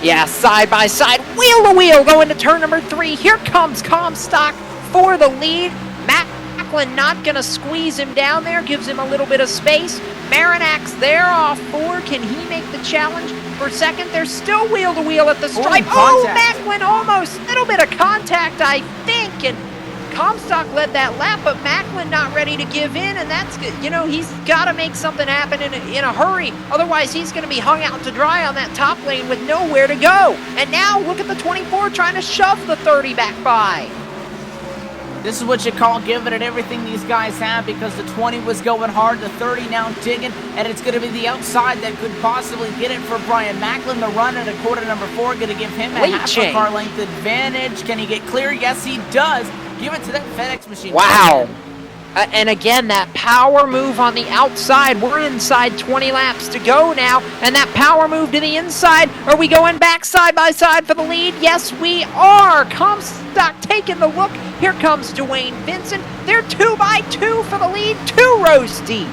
Yeah, side by side, wheel to wheel, going to turn number 3. Here comes Comstock for the lead. Macklin not going to squeeze him down there, gives him a little bit of space. Marinac's there off 4. Can he make the challenge for second? They're still wheel to wheel at the stripe. Oh, Macklin almost, a little bit of contact, I think, and Comstock led that lap, but Macklin not ready to give in, and that's, he's got to make something happen in a hurry. Otherwise, he's going to be hung out to dry on that top lane with nowhere to go. And now look at the 24 trying to shove the 30 back by. This is what you call giving it everything these guys have, because the 20 was going hard, the 30 now digging, and it's going to be the outside that could possibly get it for Brian Macklin. The run at a quarter number 4 going to give him a half a car length advantage. Can he get clear? Yes, he does. Give it to that FedEx machine. Wow. And again, that power move on the outside. We're inside 20 laps to go now. And that power move to the inside. Are we going back side by side for the lead? Yes, we are. Comstock taking the look. Here comes Dwayne Vincent. They're 2x2 for the lead. 2 rows deep.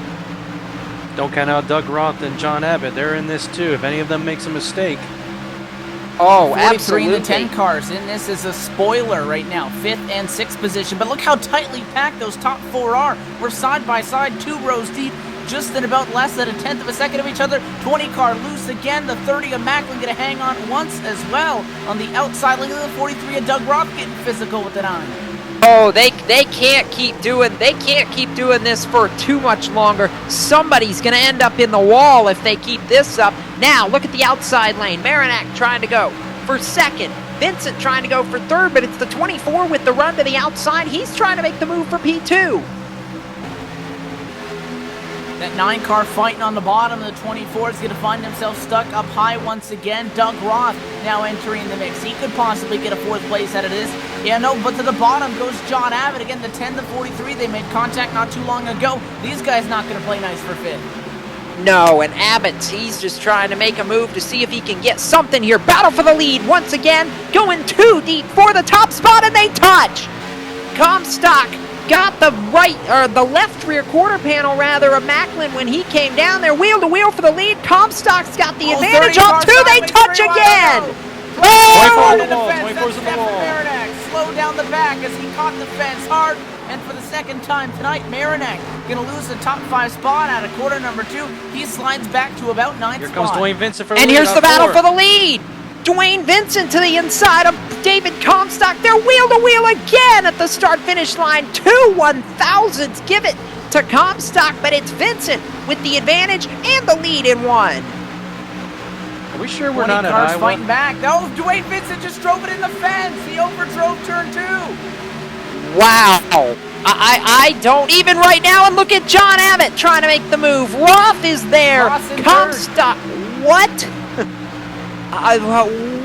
Don't count out Doug Roth and John Abbott. They're in this too. If any of them makes a mistake. Oh, 43 absolutely. and the 10 cars in this is a spoiler right now, 5th and 6th position. But look how tightly packed those top 4 are. We're side by side, 2 rows deep, just in about less than a 10th of a second of each other. 20 car loose again. The 30 of Macklin going to hang on once as well on the outside. Look at the 43 of Doug Roth getting physical with the 9. Oh, they can't keep doing this for too much longer. Somebody's going to end up in the wall if they keep this up. Now, look at the outside lane. Marinac trying to go for second. Vincent trying to go for third, but it's the 24 with the run to the outside. He's trying to make the move for P2. That 9 car fighting on the bottom of the 24 is going to find himself stuck up high once again. Doug Roth now entering the mix. He could possibly get a 4th place out of this Yeah, no, but to the bottom goes John Abbott. Again, the 10 to 43, they made contact not too long ago. These guys not going to play nice for fifth. No, and Abbott, he's just trying to make a move to see if he can get something here. Battle for the lead once again, going too deep for the top spot, and they touch. Comstock got the the left rear quarter panel rather of Macklin when he came down there, wheel to wheel for the lead. Comstock's got the advantage off two. They touch again. Oh! 24's on the wall, 24's on the wall. Marinak slow down the back as he caught the fence hard. And for the second time tonight, Marinak going to lose the top 5 spot out of quarter number 2. He slides back to about 9th Here spot. comes Dwayne Vincent for the And lead here's on the battle 4. for the lead. Dwayne Vincent to the inside of David Comstock. They're wheel to wheel again at the start-finish line. 2 1,000ths give it to Comstock, but it's Vincent with the advantage and the lead in one. Are we sure we're not at cars Iowa? fighting back. No, Dwayne Vincent just drove it in the fence. He overdrove turn 2. Wow. I don't even right now, and look at John Abbott trying to make the move. Roth is there. Ross in Comstock. What?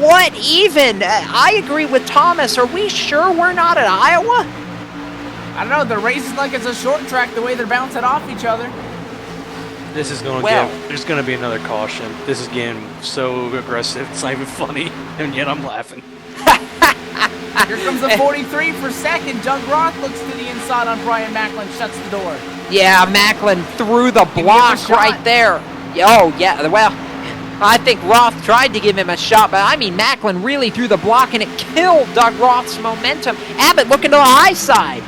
What even? I agree with Thomas. Are we sure we're not at Iowa? I don't know. The race is like it's a short track the way they're bouncing off each other. This is going to Well- there's going to be another caution. This is getting so aggressive. It's not even funny, and yet I'm laughing. Here comes the 43 for second. Doug Roth looks to the inside on Brian Macklin, shuts the door. Yeah, Macklin threw the him a block shot. right there. Oh, yeah, well, I think Roth tried to give him a shot, but I mean, Macklin really threw the block, and it killed Doug Roth's momentum. Abbott looking to the high side.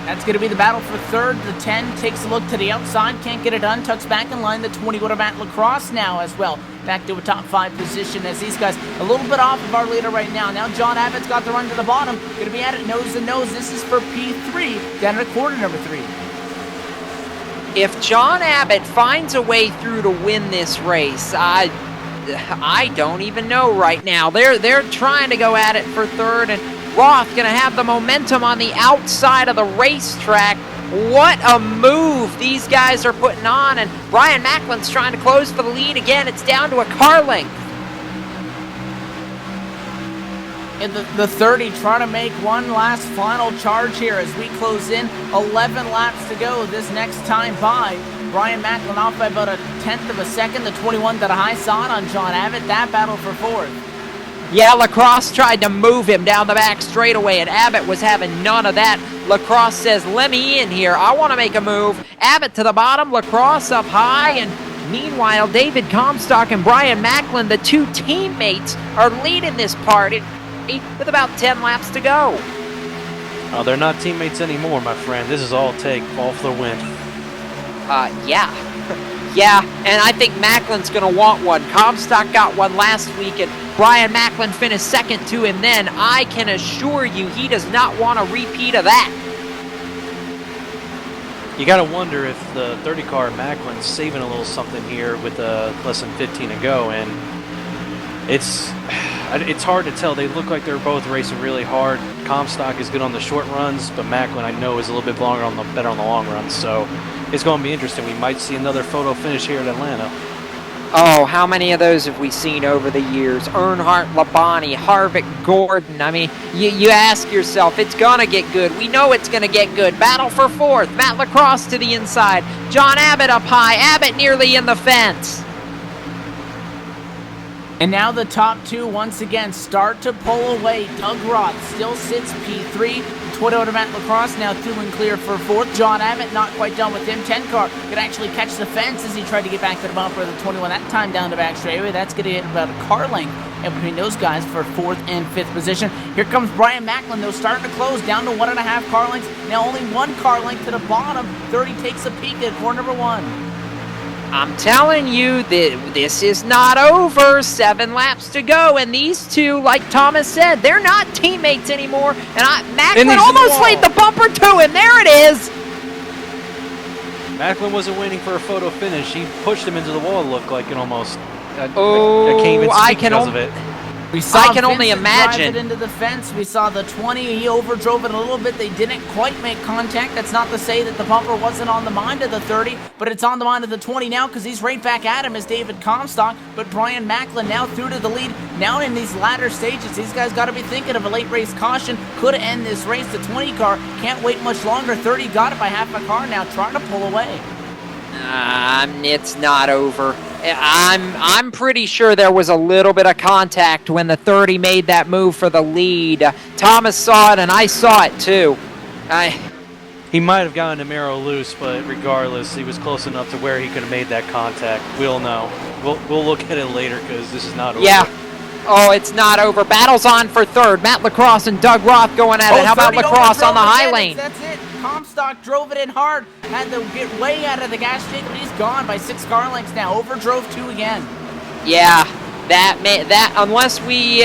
That's going to be the battle for third. The 10 takes a look to the outside, can't get it done, tucks back in line. The 20 would have Matt Lacrosse now as well. Back to a top 5 position as these guys a little bit off of our leader right now. Now John Abbott's got the run to the bottom. Going to be at it nose to nose. This is for P3 down at quarter number 3. If John Abbott finds a way through to win this race, I don't even know right now. They're trying to go at it for third, and Roth going to have the momentum on the outside of the racetrack. What a move these guys are putting on, and Brian Macklin's trying to close for the lead again. It's down to a car length. And the 30 trying to make one last final charge here as we close in. 11 laps to go this next time by. Brian Macklin off by about 1/10 of a second. The 21 got a high side on John Abbott. That battle for fourth. Yeah, Lacrosse tried to move him down the back straightaway, and Abbott was having none of that. Lacrosse says, let me in here. I want to make a move. Abbott to the bottom, Lacrosse up high, and meanwhile, David Comstock and Brian Macklin, the two teammates, are leading this party with about 10 laps to go. Oh, they're not teammates anymore, my friend. This is all take. Fall for the win. Yeah. Yeah, and I think Macklin's going to want one. Comstock got one last week, and Brian Macklin finished second to him then. I can assure you he does not want a repeat of that. You got to wonder if the 30 car Macklin's saving a little something here with less than 15 to go, and it's hard to tell. They look like they're both racing really hard. Comstock is good on the short runs, but Macklin I know is a little bit better on the long runs. So it's going to be interesting. We might see another photo finish here at Atlanta. Oh, how many of those have we seen over the years? Earnhardt, Labonte, Harvick, Gordon. I mean, you ask yourself, it's going to get good. We know it's going to get good. Battle for fourth. Matt Lacrosse to the inside. John Abbott up high. Abbott nearly in the fence. And now the top two once again start to pull away. Doug Roth still sits P3. Twitter to Matt Lacrosse now through and clear for fourth. John Abbott not quite done with him. 10 car could actually catch the fence as he tried to get back to the bumper of the 21. That time down the back straightaway. That's going to hit about a car length in between those guys for fourth and fifth position. Here comes Brian Macklin, though, starting to close down to 1.5 car lengths. Now only 1 car length to the bottom. 30 takes a peek at corner number 1. I'm telling you that this is not over. 7 laps to go, and these two, like Thomas said, they're not teammates anymore. And Macklin almost laid the bumper to him. There it is. Macklin wasn't waiting for a photo finish. He pushed him into the wall. It looked like it almost. I Oh, can't even I speak can because al- of it. We saw I can only Vincent imagine. drive it into the fence. We saw the 20. He overdrove it a little bit. They didn't quite make contact. That's not to say that the bumper wasn't on the mind of the 30, but it's on the mind of the 20 now because he's right back at him as David Comstock. But Brian Macklin now through to the lead. Now in these latter stages, these guys got to be thinking of a late race caution. Could end this race. The 20 car can't wait much longer. 30 got it by half a car now, trying to pull away. It's not over. I'm pretty sure there was a little bit of contact when the 30 made that move for the lead. Thomas saw it, and I saw it too. He might have gotten Amaro loose, but regardless, he was close enough to where he could have made that contact. We'll know. We'll look at it later because this is not over. Yeah. Oh, it's not over. Battle's on for third. Matt Lacrosse and Doug Roth going at it. How about Lacrosse on the high lane? That's it. Comstock drove it in hard. Had to get way out of the gas tank, but he's gone by 6 car lengths now. Overdrove 2 again. Yeah, that unless we,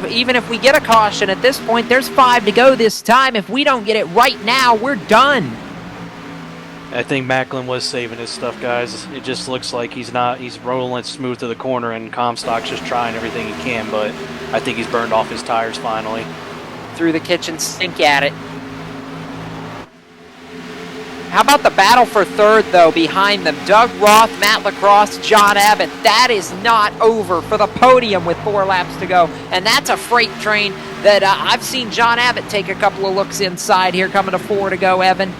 even if we get a caution at this point, there's 5 to go this time. If we don't get it right now, we're done. I think Macklin was saving his stuff, guys. It just looks like he's rolling smooth to the corner, and Comstock's just trying everything he can, but I think he's burned off his tires finally. Through the kitchen sink at it. How about the battle for third, though, behind them? Doug Roth, Matt Lacrosse, John Abbott. That is not over for the podium with 4 laps to go. And that's a freight train that I've seen John Abbott take a couple of looks inside here, coming to 4 to go, Evan.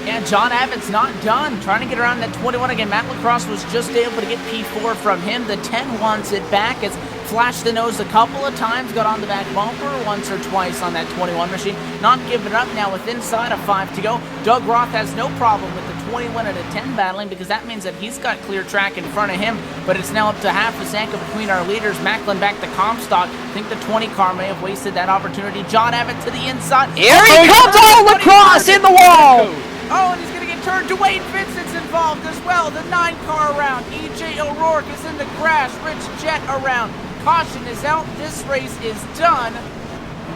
Yeah, John Abbott's not done. Trying to get around that 21 again. Matt Lacrosse was just able to get P4 from him. The 10 wants it back. It's flashed the nose a couple of times. Got on the back bumper once or twice on that 21 machine. Not giving up now with inside of 5 to go. Doug Roth has no problem with the 21 and a 10 battling because that means that he's got clear track in front of him. But it's now up to half a second between our leaders. Macklin back to Comstock. I think the 20 car may have wasted that opportunity. John Abbott to the inside. Here he comes! Oh, Lacrosse in the wall! Oh, and he's going to get turned. Dwayne Vincent's involved as well. The 9 car around. E.J. O'Rourke is in the crash. Rich Jett around. Caution is out. This race is done.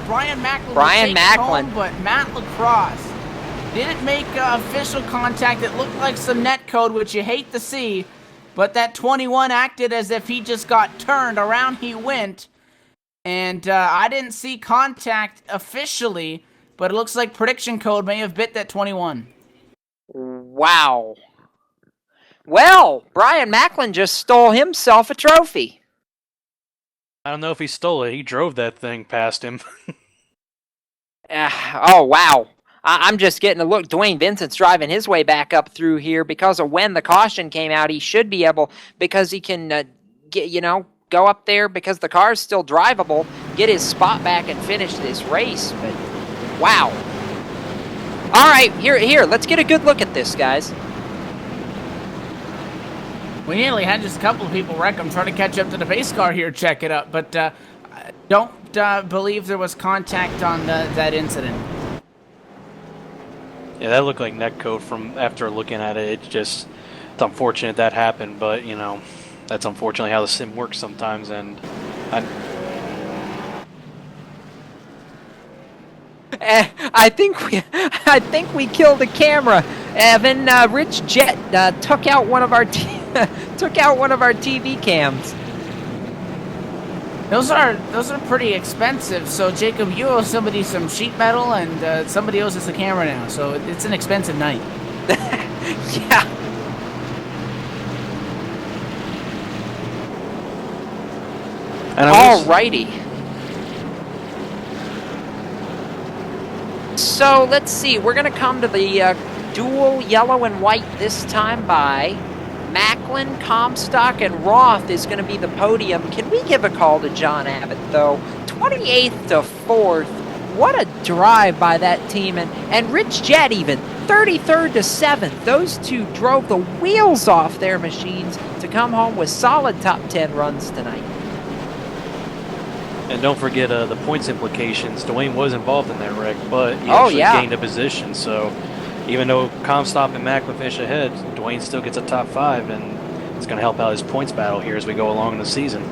Brian Macklin, but Matt Lacrosse didn't make official contact. It looked like some net code, which you hate to see. But that 21 acted as if he just got turned. Around he went. And I didn't see contact officially, but it looks like prediction code may have bit that 21. Wow. Well, Brian Macklin just stole himself a trophy. I don't know if he stole it. He drove that thing past him. Oh, wow. I'm just getting a look. Dwayne Vincent's driving his way back up through here because of when the caution came out. He should be able, because he can go up there because the car's still drivable, get his spot back and finish this race. But wow. All right, here, let's get a good look at this, guys. We nearly had just a couple of people wreck. I'm trying to catch up to the pace car here, check it up, but don't believe there was contact on that incident. Yeah, that looked like netcode from after looking at it. It's unfortunate that happened, but that's unfortunately how the sim works sometimes. And I think we killed the camera. Evan, Rich Jett took out one of our TV cams. Those are pretty expensive. So Jacob, you owe somebody some sheet metal, and somebody owes us a camera now. So it's an expensive night. Yeah. Alrighty. So let's see. We're gonna come to the dual yellow and white this time by Macklin, Comstock, and Roth is going to be the podium. Can we give a call to John Abbott, though? 28th to 4th. What a drive by that team. And Rich Jett even, 33rd to 7th. Those two drove the wheels off their machines to come home with solid top 10 runs tonight. And don't forget the points implications. Dwayne was involved in that wreck, but he actually gained a position, so even though Comstock and Macklin finish ahead, Dwayne still gets a top 5, and it's going to help out his points battle here as we go along in the season.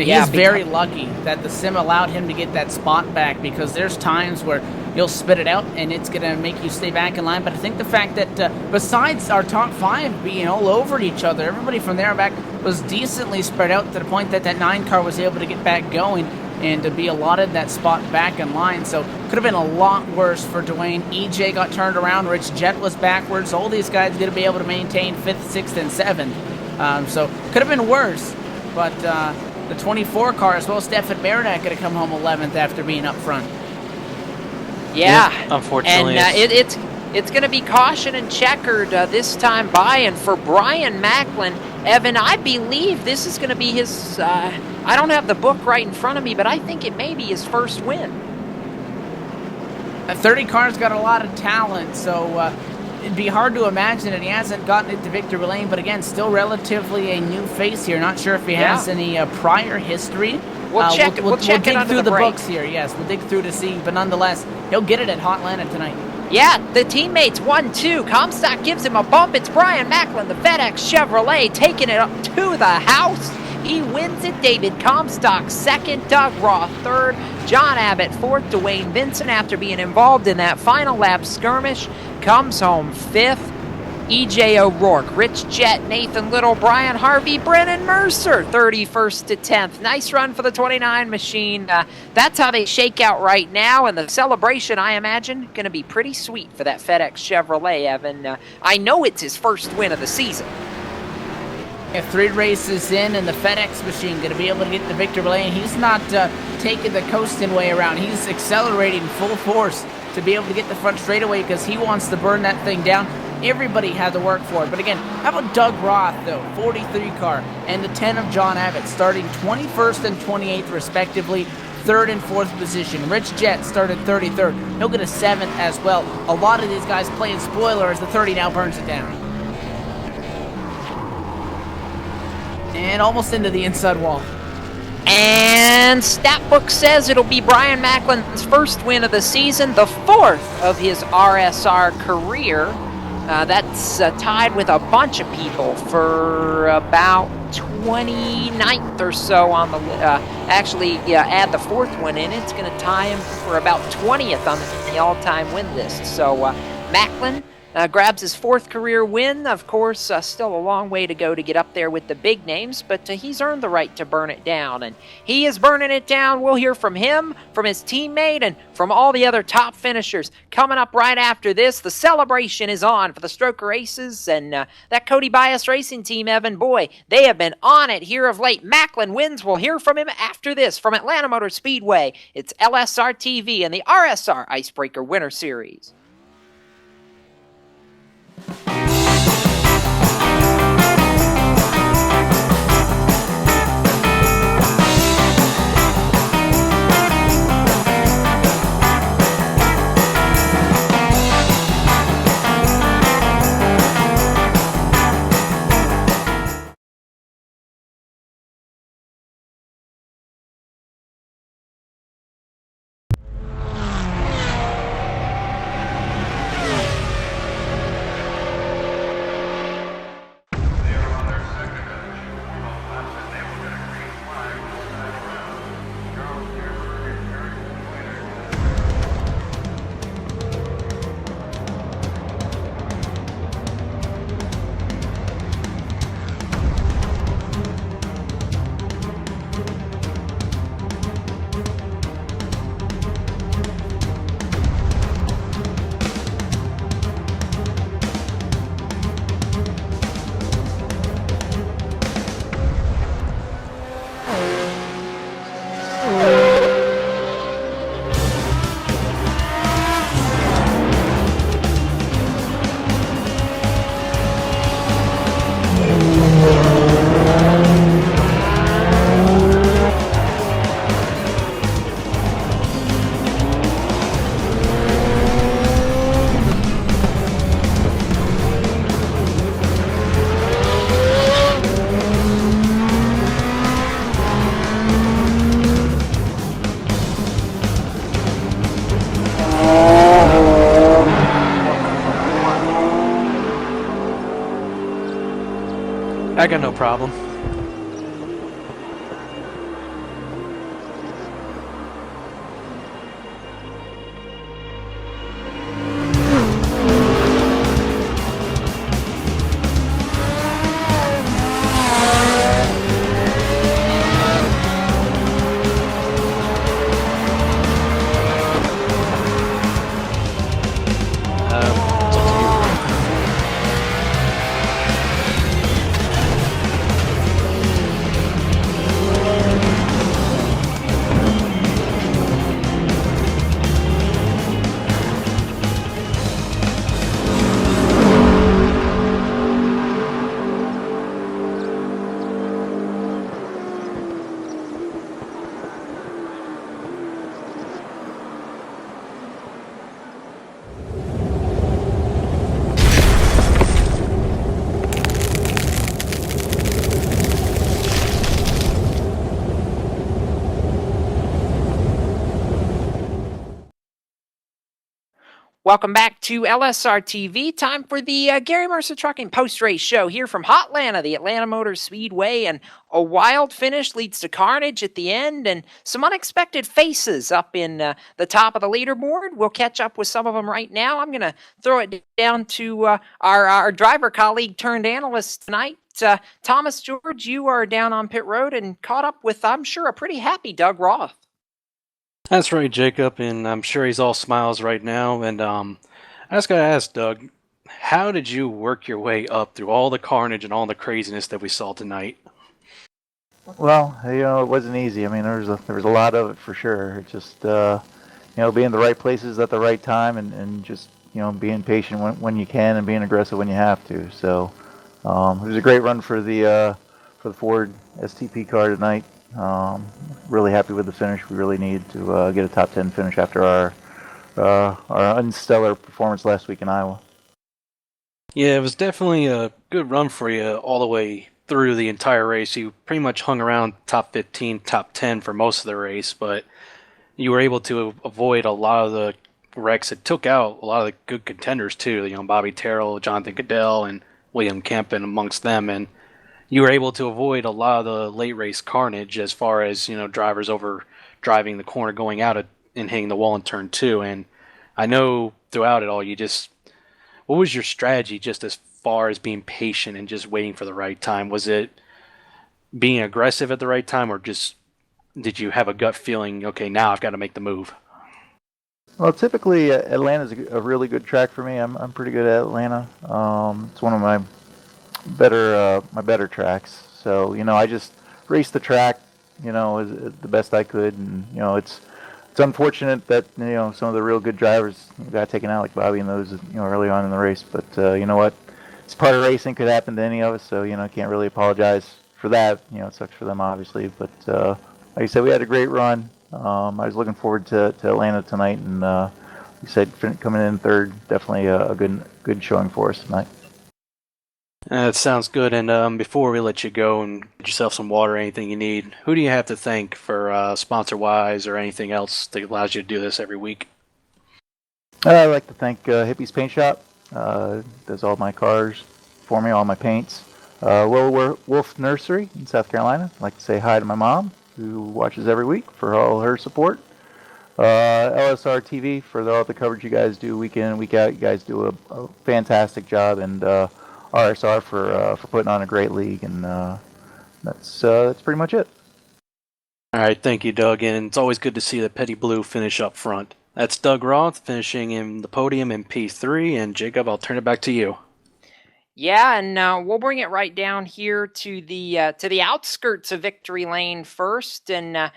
Yeah, He's very lucky that the sim allowed him to get that spot back, because there's times where you'll spit it out and it's going to make you stay back in line. But I think the fact that besides our top 5 being all over each other, everybody from there back was decently spread out to the point that that 9 car was able to get back going and to be allotted that spot back in line. So could have been a lot worse for Dwayne. EJ got turned around. Rich Jet was backwards. All these guys going to be able to maintain 5th, 6th, and 7th. So could have been worse. But the 24 car as well, Stefan Marinette, going to come home 11th after being up front. Yeah, unfortunately. And it's going to be caution and checkered this time by. And for Brian Macklin, Evan, I believe this is going to be his, I don't have the book right in front of me, but I think it may be his first win. 30 car's got a lot of talent, so it'd be hard to imagine that he hasn't gotten it to victory lane. But again, still relatively a new face here. Not sure if he has any prior history. We'll check we'll it dig under through the the brakes books here. Yes, we'll dig through to see. But nonetheless, he'll get it at Hotlanta tonight. Yeah, the teammates 1-2. Comstock gives him a bump. It's Brian Macklin, the FedEx Chevrolet, taking it up to the house. He wins it. David Comstock second, Doug Roth third, John Abbott fourth. Dwayne Vincent, after being involved in that final lap skirmish, comes home fifth. EJ O'Rourke, Rich Jet, Nathan Little, Brian Harvey, Brennan Mercer, 31st to 10th. Nice run for the 29 machine. That's how they shake out right now, and the celebration, I imagine, going to be pretty sweet for that FedEx Chevrolet, Evan. I know it's his first win of the season. Yeah, 3 races in, and the FedEx machine going to be able to get the victory lane. He's not taking the coasting way around. He's accelerating full force to be able to get the front straightaway, because he wants to burn that thing down. Everybody had to work for it. But again, how about Doug Roth, though? 43 car, and the 10 of John Abbott, starting 21st and 28th, respectively, 3rd and 4th position. Rich Jet started 33rd. He'll get a 7th as well. A lot of these guys playing spoiler as the 30 now burns it down. And almost into the inside wall. And Statbook says it'll be Brian Macklin's first win of the season, the 4th of his RSR career. That's tied with a bunch of people for about 29th or so on the add the 4th one in. It's going to tie him for about 20th on the all-time win list. So Macklin grabs his 4th career win. Of course, still a long way to go to get up there with the big names, but he's earned the right to burn it down, and he is burning it down. We'll hear from him, from his teammate, and from all the other top finishers. Coming up right after this, the celebration is on for the Stroker Aces, and that Cody Bias Racing team, Evan, boy, they have been on it here of late. Macklin wins. We'll hear from him after this from Atlanta Motor Speedway. It's LSRTV and the RSR Icebreaker Winter Series. I got no problem. Welcome back to LSRTV. Time for the Gary Mercer Trucking post-race show here from Hotlanta, the Atlanta Motor Speedway. And a wild finish leads to carnage at the end and some unexpected faces up in the top of the leaderboard. We'll catch up with some of them right now. I'm going to throw it down to our driver colleague turned analyst tonight. Thomas George, you are down on pit road and caught up with, I'm sure, a pretty happy Doug Roth. That's right, Jacob, and I'm sure he's all smiles right now. And I just gotta ask, Doug, how did you work your way up through all the carnage and all the craziness that we saw tonight? Well, it wasn't easy. I mean, there was a lot of it for sure. It just being in the right places at the right time and just being patient when you can and being aggressive when you have to. So it was a great run for the Ford STP car tonight. Really happy with the finish. We really need to get a top 10 finish after our unstellar performance last week in Iowa. Yeah, it was definitely a good run for you all the way through the entire race. You pretty much hung around top 15, top 10 for most of the race, but you were able to avoid a lot of the wrecks. It took out a lot of the good contenders too. Bobby Terrell, Jonathan Goodell, and William Kempen amongst them, and you were able to avoid a lot of the late race carnage as far as, drivers over driving the corner going out and hitting the wall in turn 2. And I know throughout it all, what was your strategy just as far as being patient and just waiting for the right time? Was it being aggressive at the right time, or just did you have a gut feeling, okay, now I've got to make the move? Well, typically Atlanta's a really good track for me. I'm pretty good at Atlanta. It's one of my better tracks. So I just raced the track, as the best I could, and it's unfortunate that some of the real good drivers got taken out, like Bobby and those early on in the race. But you know what, it's part of racing. Could happen to any of us. So can't really apologize for that. It sucks for them obviously. But like I said, we had a great run. I was looking forward to Atlanta tonight, and you said coming in third, definitely a good showing for us tonight. That sounds good. And before we let you go and get yourself some water or anything you need, who do you have to thank for sponsor-wise or anything else that allows you to do this every week? I'd like to thank Hippie's Paint Shop. Does all my cars for me, all my paints. Wolf Nursery in South Carolina. I'd like to say hi to my mom, who watches every week, for all her support. LSRTV for all the coverage you guys do week in and week out. You guys do a fantastic job, and RSR for putting on a great league, and that's pretty much it. All right, thank you, Doug, and it's always good to see the Petty Blue finish up front. That's Doug Roth finishing in the podium in P3, and Jacob, I'll turn it back to you. Yeah, and we'll bring it right down here to the outskirts of victory lane first, and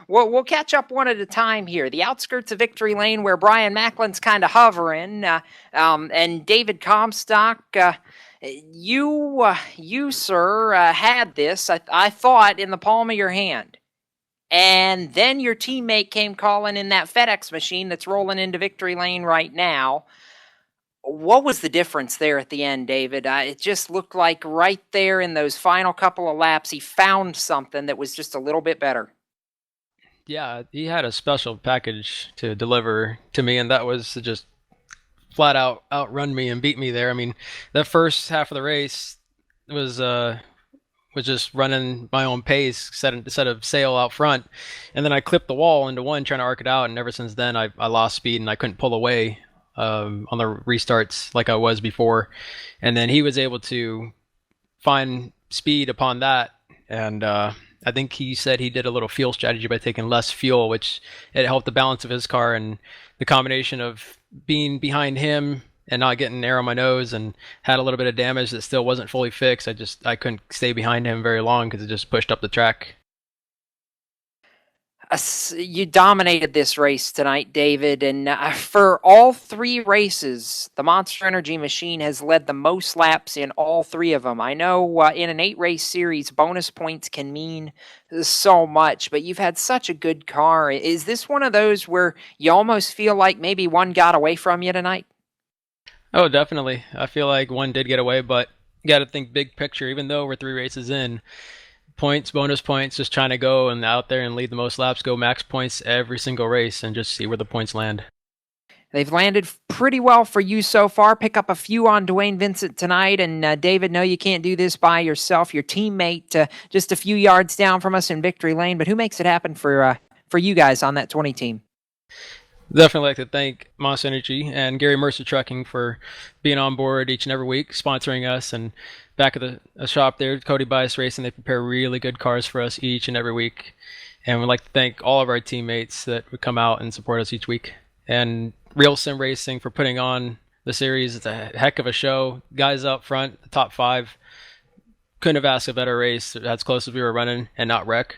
we'll catch up one at a time here. The outskirts of victory lane, where Brian Macklin's kind of hovering, and David Comstock. You, sir, had this, I thought, in the palm of your hand. And then your teammate came calling in that FedEx machine that's rolling into victory lane right now. What was the difference there at the end, David? It just looked like right there in those final couple of laps, he found something that was just a little bit better. Yeah, he had a special package to deliver to me, and that was to just flat out outrun me and beat me there. I mean, the first half of the race was just running my own pace, set of sail out front, and then I clipped the wall into one trying to arc it out, and ever since then I lost speed and I couldn't pull away on the restarts like I was before. And then he was able to find speed upon that, and I think he said he did a little fuel strategy by taking less fuel, which it helped the balance of his car, and the combination of being behind him and not getting air on my nose and had a little bit of damage that still wasn't fully fixed. I couldn't stay behind him very long because it just pushed up the track. You dominated this race tonight, David, and for all three races, the Monster Energy machine has led the most laps in all three of them. I know in an 8-race series, bonus points can mean so much, but you've had such a good car. Is this one of those where you almost feel like maybe one got away from you tonight? Oh, definitely. I feel like one did get away, but you got to think big picture. Even though we're 3 races in, points, bonus points, just trying to go and out there and lead the most laps, go max points every single race, and just see where the points land. They've landed pretty well for you so far. Pick up a few on Dwayne Vincent tonight. And David, no, you can't do this by yourself. Your teammate just a few yards down from us in victory lane. But who makes it happen for you guys on that 20 team? Definitely like to thank Moss Energy and Gary Mercer Trucking for being on board each and every week, sponsoring us. And back at the shop there, Cody Bias Racing, they prepare really good cars for us each and every week. And we'd like to thank all of our teammates that would come out and support us each week. And Real Sim Racing for putting on the series. It's a heck of a show. Guys up front, the top 5. Couldn't have asked a better race as close as we were running and not wreck.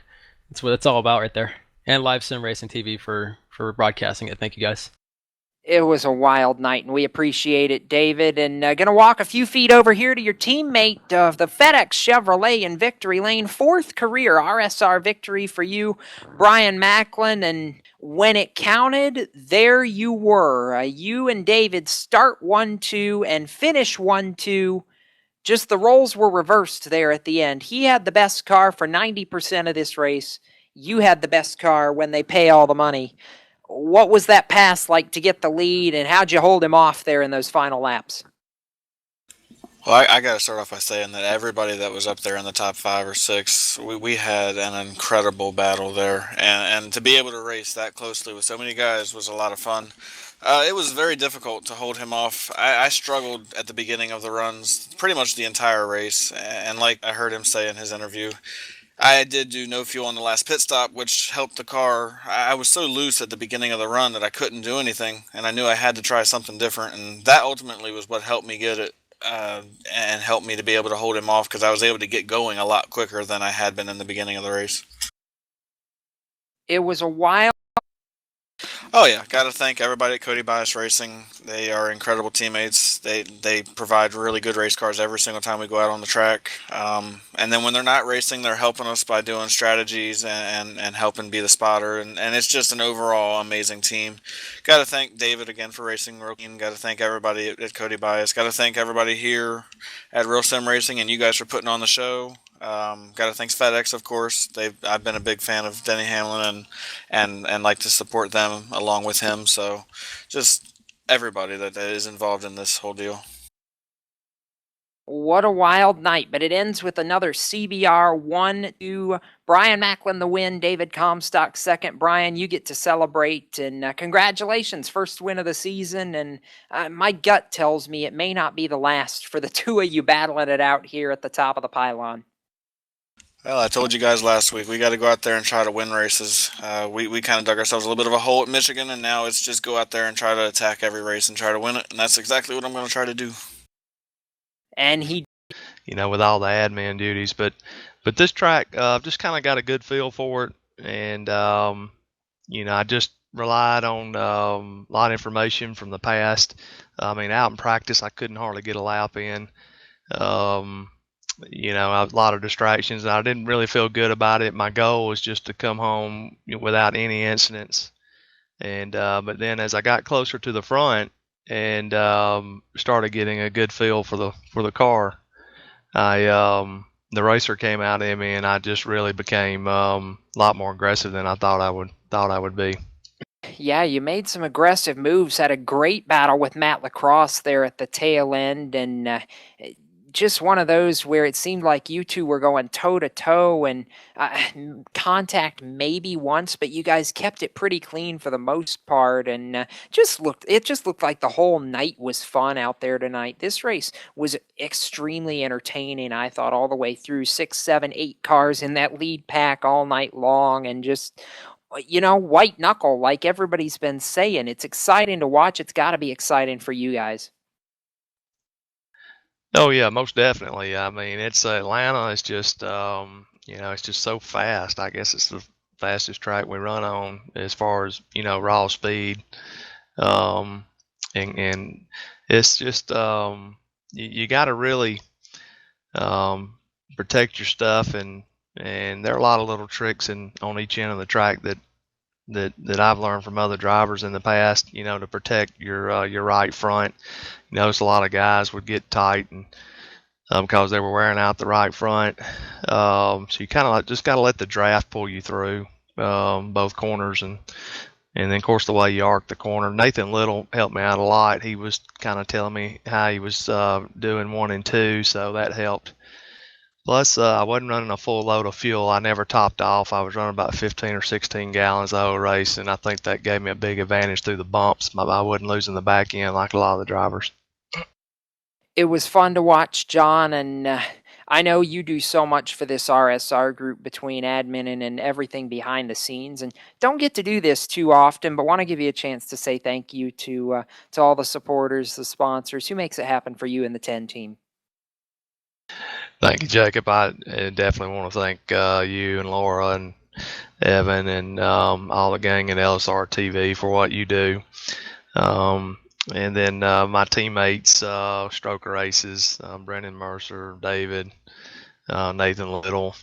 That's what it's all about right there. And Live Sim Racing TV for broadcasting it. Thank you, guys. It was a wild night, and we appreciate it, David. And going to walk a few feet over here to your teammate of the FedEx Chevrolet in victory lane. 4th career RSR victory for you, Brian Macklin. And when it counted, there you were. You and David start 1-2 and finish 1-2. Just the roles were reversed there at the end. He had the best car for 90% of this race. You had the best car when they pay all the money. What was that pass like to get the lead, and how'd you hold him off there in those final laps? Well, I got to start off by saying that everybody that was up there in the top 5 or 6, we had an incredible battle there. And to be able to race that closely with so many guys was a lot of fun. It was very difficult to hold him off. I struggled at the beginning of the runs pretty much the entire race. And like I heard him say in his interview, I did do no fuel on the last pit stop, which helped the car. I was so loose at the beginning of the run that I couldn't do anything, and I knew I had to try something different, and that ultimately was what helped me get it and helped me to be able to hold him off, because I was able to get going a lot quicker than I had been in the beginning of the race. It was a wild. Oh yeah, got to thank everybody at Cody Bias Racing. They are incredible teammates. They provide really good race cars every single time we go out on the track. And then when they're not racing, they're helping us by doing strategies and helping be the spotter. And it's just an overall amazing team. Got to thank David again for racing. Got to thank everybody at Cody Bias. Got to thank everybody here at Real Sim Racing and you guys for putting on the show. Got to thank FedEx, of course. I've been a big fan of Denny Hamlin and like to support them along with him. So just everybody that is involved in this whole deal. What a wild night, but it ends with another CBR 1-2. Brian Macklin the win, David Comstock second. Brian, you get to celebrate, and congratulations, first win of the season. And my gut tells me it may not be the last for the two of you battling it out here at the top of the pylon. Well, I told you guys last week, we got to go out there and try to win races. We kind of dug ourselves a little bit of a hole at Michigan, and now it's just go out there and try to attack every race and try to win it, and that's exactly what I'm going to try to do. And he, with all the admin duties, but this track, just kind of got a good feel for it, and I just relied on a lot of information from the past. Out in practice, I couldn't hardly get a lap in. A lot of distractions. I didn't really feel good about it. My goal was just to come home without any incidents. And but then as I got closer to the front and started getting a good feel for the car, the racer came out in me, and I just really became a lot more aggressive than I thought I would be. Yeah, you made some aggressive moves. Had a great battle with Matt Lacrosse there at the tail end, and just one of those where it seemed like you two were going toe-to-toe, and contact maybe once, but you guys kept it pretty clean for the most part, and it just looked like the whole night was fun out there tonight. This race was extremely entertaining, I thought, all the way through. 6, 7, 8 cars in that lead pack all night long, and just white knuckle, like everybody's been saying. It's exciting to watch. It's got to be exciting for you guys. Oh yeah, most definitely. It's Atlanta. It's just it's just so fast. I guess it's the fastest track we run on as far as raw speed. And it's just you got to really protect your stuff, and there are a lot of little tricks on each end of the track that I've learned from other drivers in the past, to protect your right front. Notice a lot of guys would get tight and because they were wearing out the right front. So you kind of just got to let the draft pull you through both corners, and And then, of course, the way you arc the corner. Nathan Little helped me out a lot. He was kind of telling me how he was doing 1 and 2, so that helped. Plus, I wasn't running a full load of fuel. I never topped off. I was running about 15 or 16 gallons the whole race, and I think that gave me a big advantage through the bumps. I wasn't losing the back end like a lot of the drivers. It was fun to watch, John, and I know you do so much for this RSR group between admin and everything behind the scenes, and don't get to do this too often, but want to give you a chance to say thank you to all the supporters, the sponsors, who makes it happen for you and the 10 team. Thank you, Jacob. I definitely want to thank you and Laura and Evan and all the gang at LSRTV for what you do. And then my teammates, Stroker Aces, Brendan Mercer, David, Nathan Little,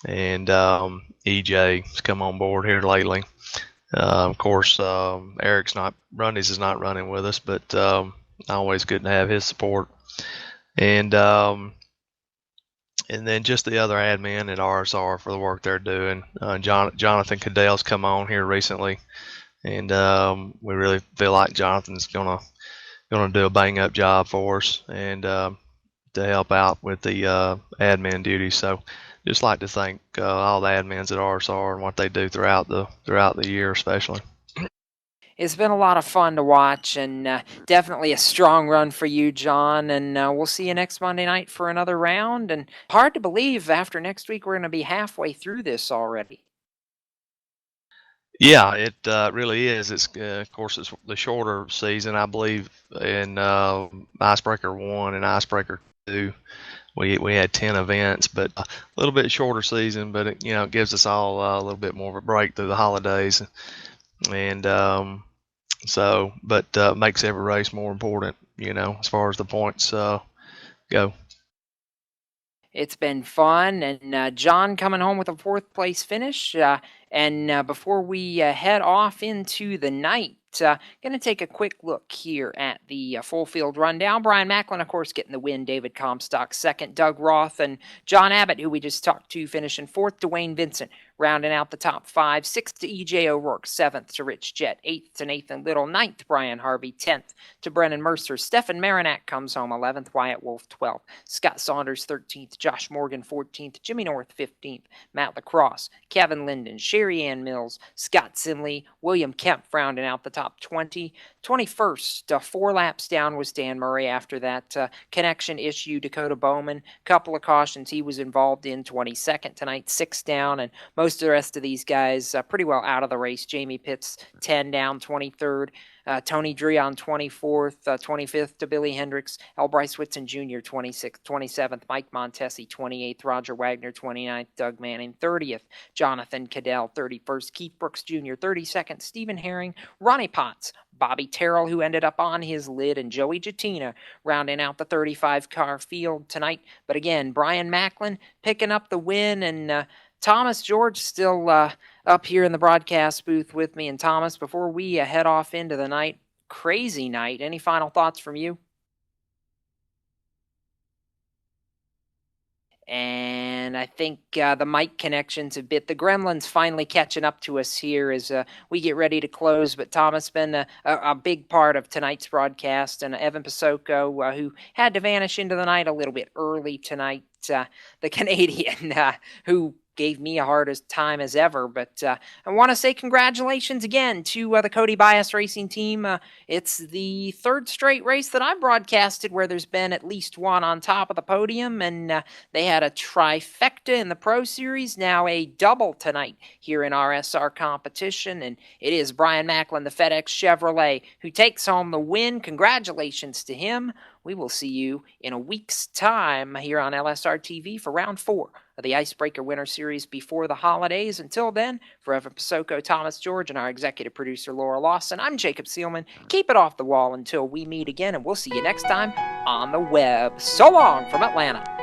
and EJ's come on board here lately. Of course, Eric's Brundys is not running with us, but always good to have his support. And then just the other admin at RSR for the work they're doing. Jonathan Cadell's come on here recently, and we really feel like Jonathan's gonna do a bang up job for us and to help out with the admin duties. So just like to thank all the admins at RSR and what they do throughout the year, especially. It's been a lot of fun to watch, and definitely a strong run for you, John, and we'll see you next Monday night for another round. And hard to believe after next week we're going to be halfway through this already. Yeah, it really is. It's of course it's the shorter season, I believe. In Icebreaker 1 and Icebreaker 2, we had 10 events, but a little bit shorter season. But it gives us all a little bit more of a break through the holidays, and but makes every race more important. As far as the points go. It's been fun, and John coming home with a 4th place finish. And before we head off into the night, going to take a quick look here at the full field rundown. Brian Macklin, of course, getting the win. David Comstock 2nd. Doug Roth and John Abbott, who we just talked to, finishing 4th. Dwayne Vincent rounding out the top 5. 6th to E.J. O'Rourke. 7th to Rich Jett. 8th to Nathan Little. 9th, Brian Harvey. 10th to Brennan Mercer. Stefan Marinac comes home. 11th, Wyatt Wolf. 12th. Scott Saunders. 13th. Josh Morgan. 14th. Jimmy North. 15th. Matt Lacrosse. Kevin Linden. Sherry Ann Mills. Scott Simley. William Kemp rounding out the top 20. 21st, 4 laps down was Dan Murray after that connection issue. Dakota Bowman, couple of cautions he was involved in. 22nd tonight, 6 down, and most of the rest of these guys pretty well out of the race. Jamie Pitts, 10 down, 23rd. Tony Dreon, 24th, 25th to Billy Hendricks. L. Bryce Whitson Jr., 26th, 27th. Mike Montesi, 28th. Roger Wagner, 29th. Doug Manning, 30th. Jonathan Cadell, 31st. Keith Brooks Jr., 32nd. Stephen Herring. Ronnie Potts. Bobby Terrell, who ended up on his lid, and Joey Jattina rounding out the 35-car field tonight. But again, Brian Macklin picking up the win, and Thomas George still up here in the broadcast booth with me. And Thomas, before we head off into the night, crazy night, any final thoughts from you? And I think the mic connection's a bit. The gremlin's finally catching up to us here as we get ready to close. But Thomas been a big part of tonight's broadcast, and Evan Pasoko, who had to vanish into the night a little bit early tonight. The Canadian who gave me a hardest time as ever, but I want to say congratulations again to the Cody Bias Racing Team. It's the 3rd straight race that I've broadcasted where there's been at least one on top of the podium, and they had a trifecta in the Pro Series, now a double tonight here in RSR competition, and it is Brian Macklin, the FedEx Chevrolet, who takes home the win. Congratulations to him. We will see you in a week's time here on LSR TV for round 4 of the Icebreaker Winter Series before the holidays. Until then, for Evan Pasoko, Thomas George, and our executive producer, Laura Lawson, I'm Jacob Seelman. Keep it off the wall until we meet again, and we'll see you next time on the web. So long from Atlanta.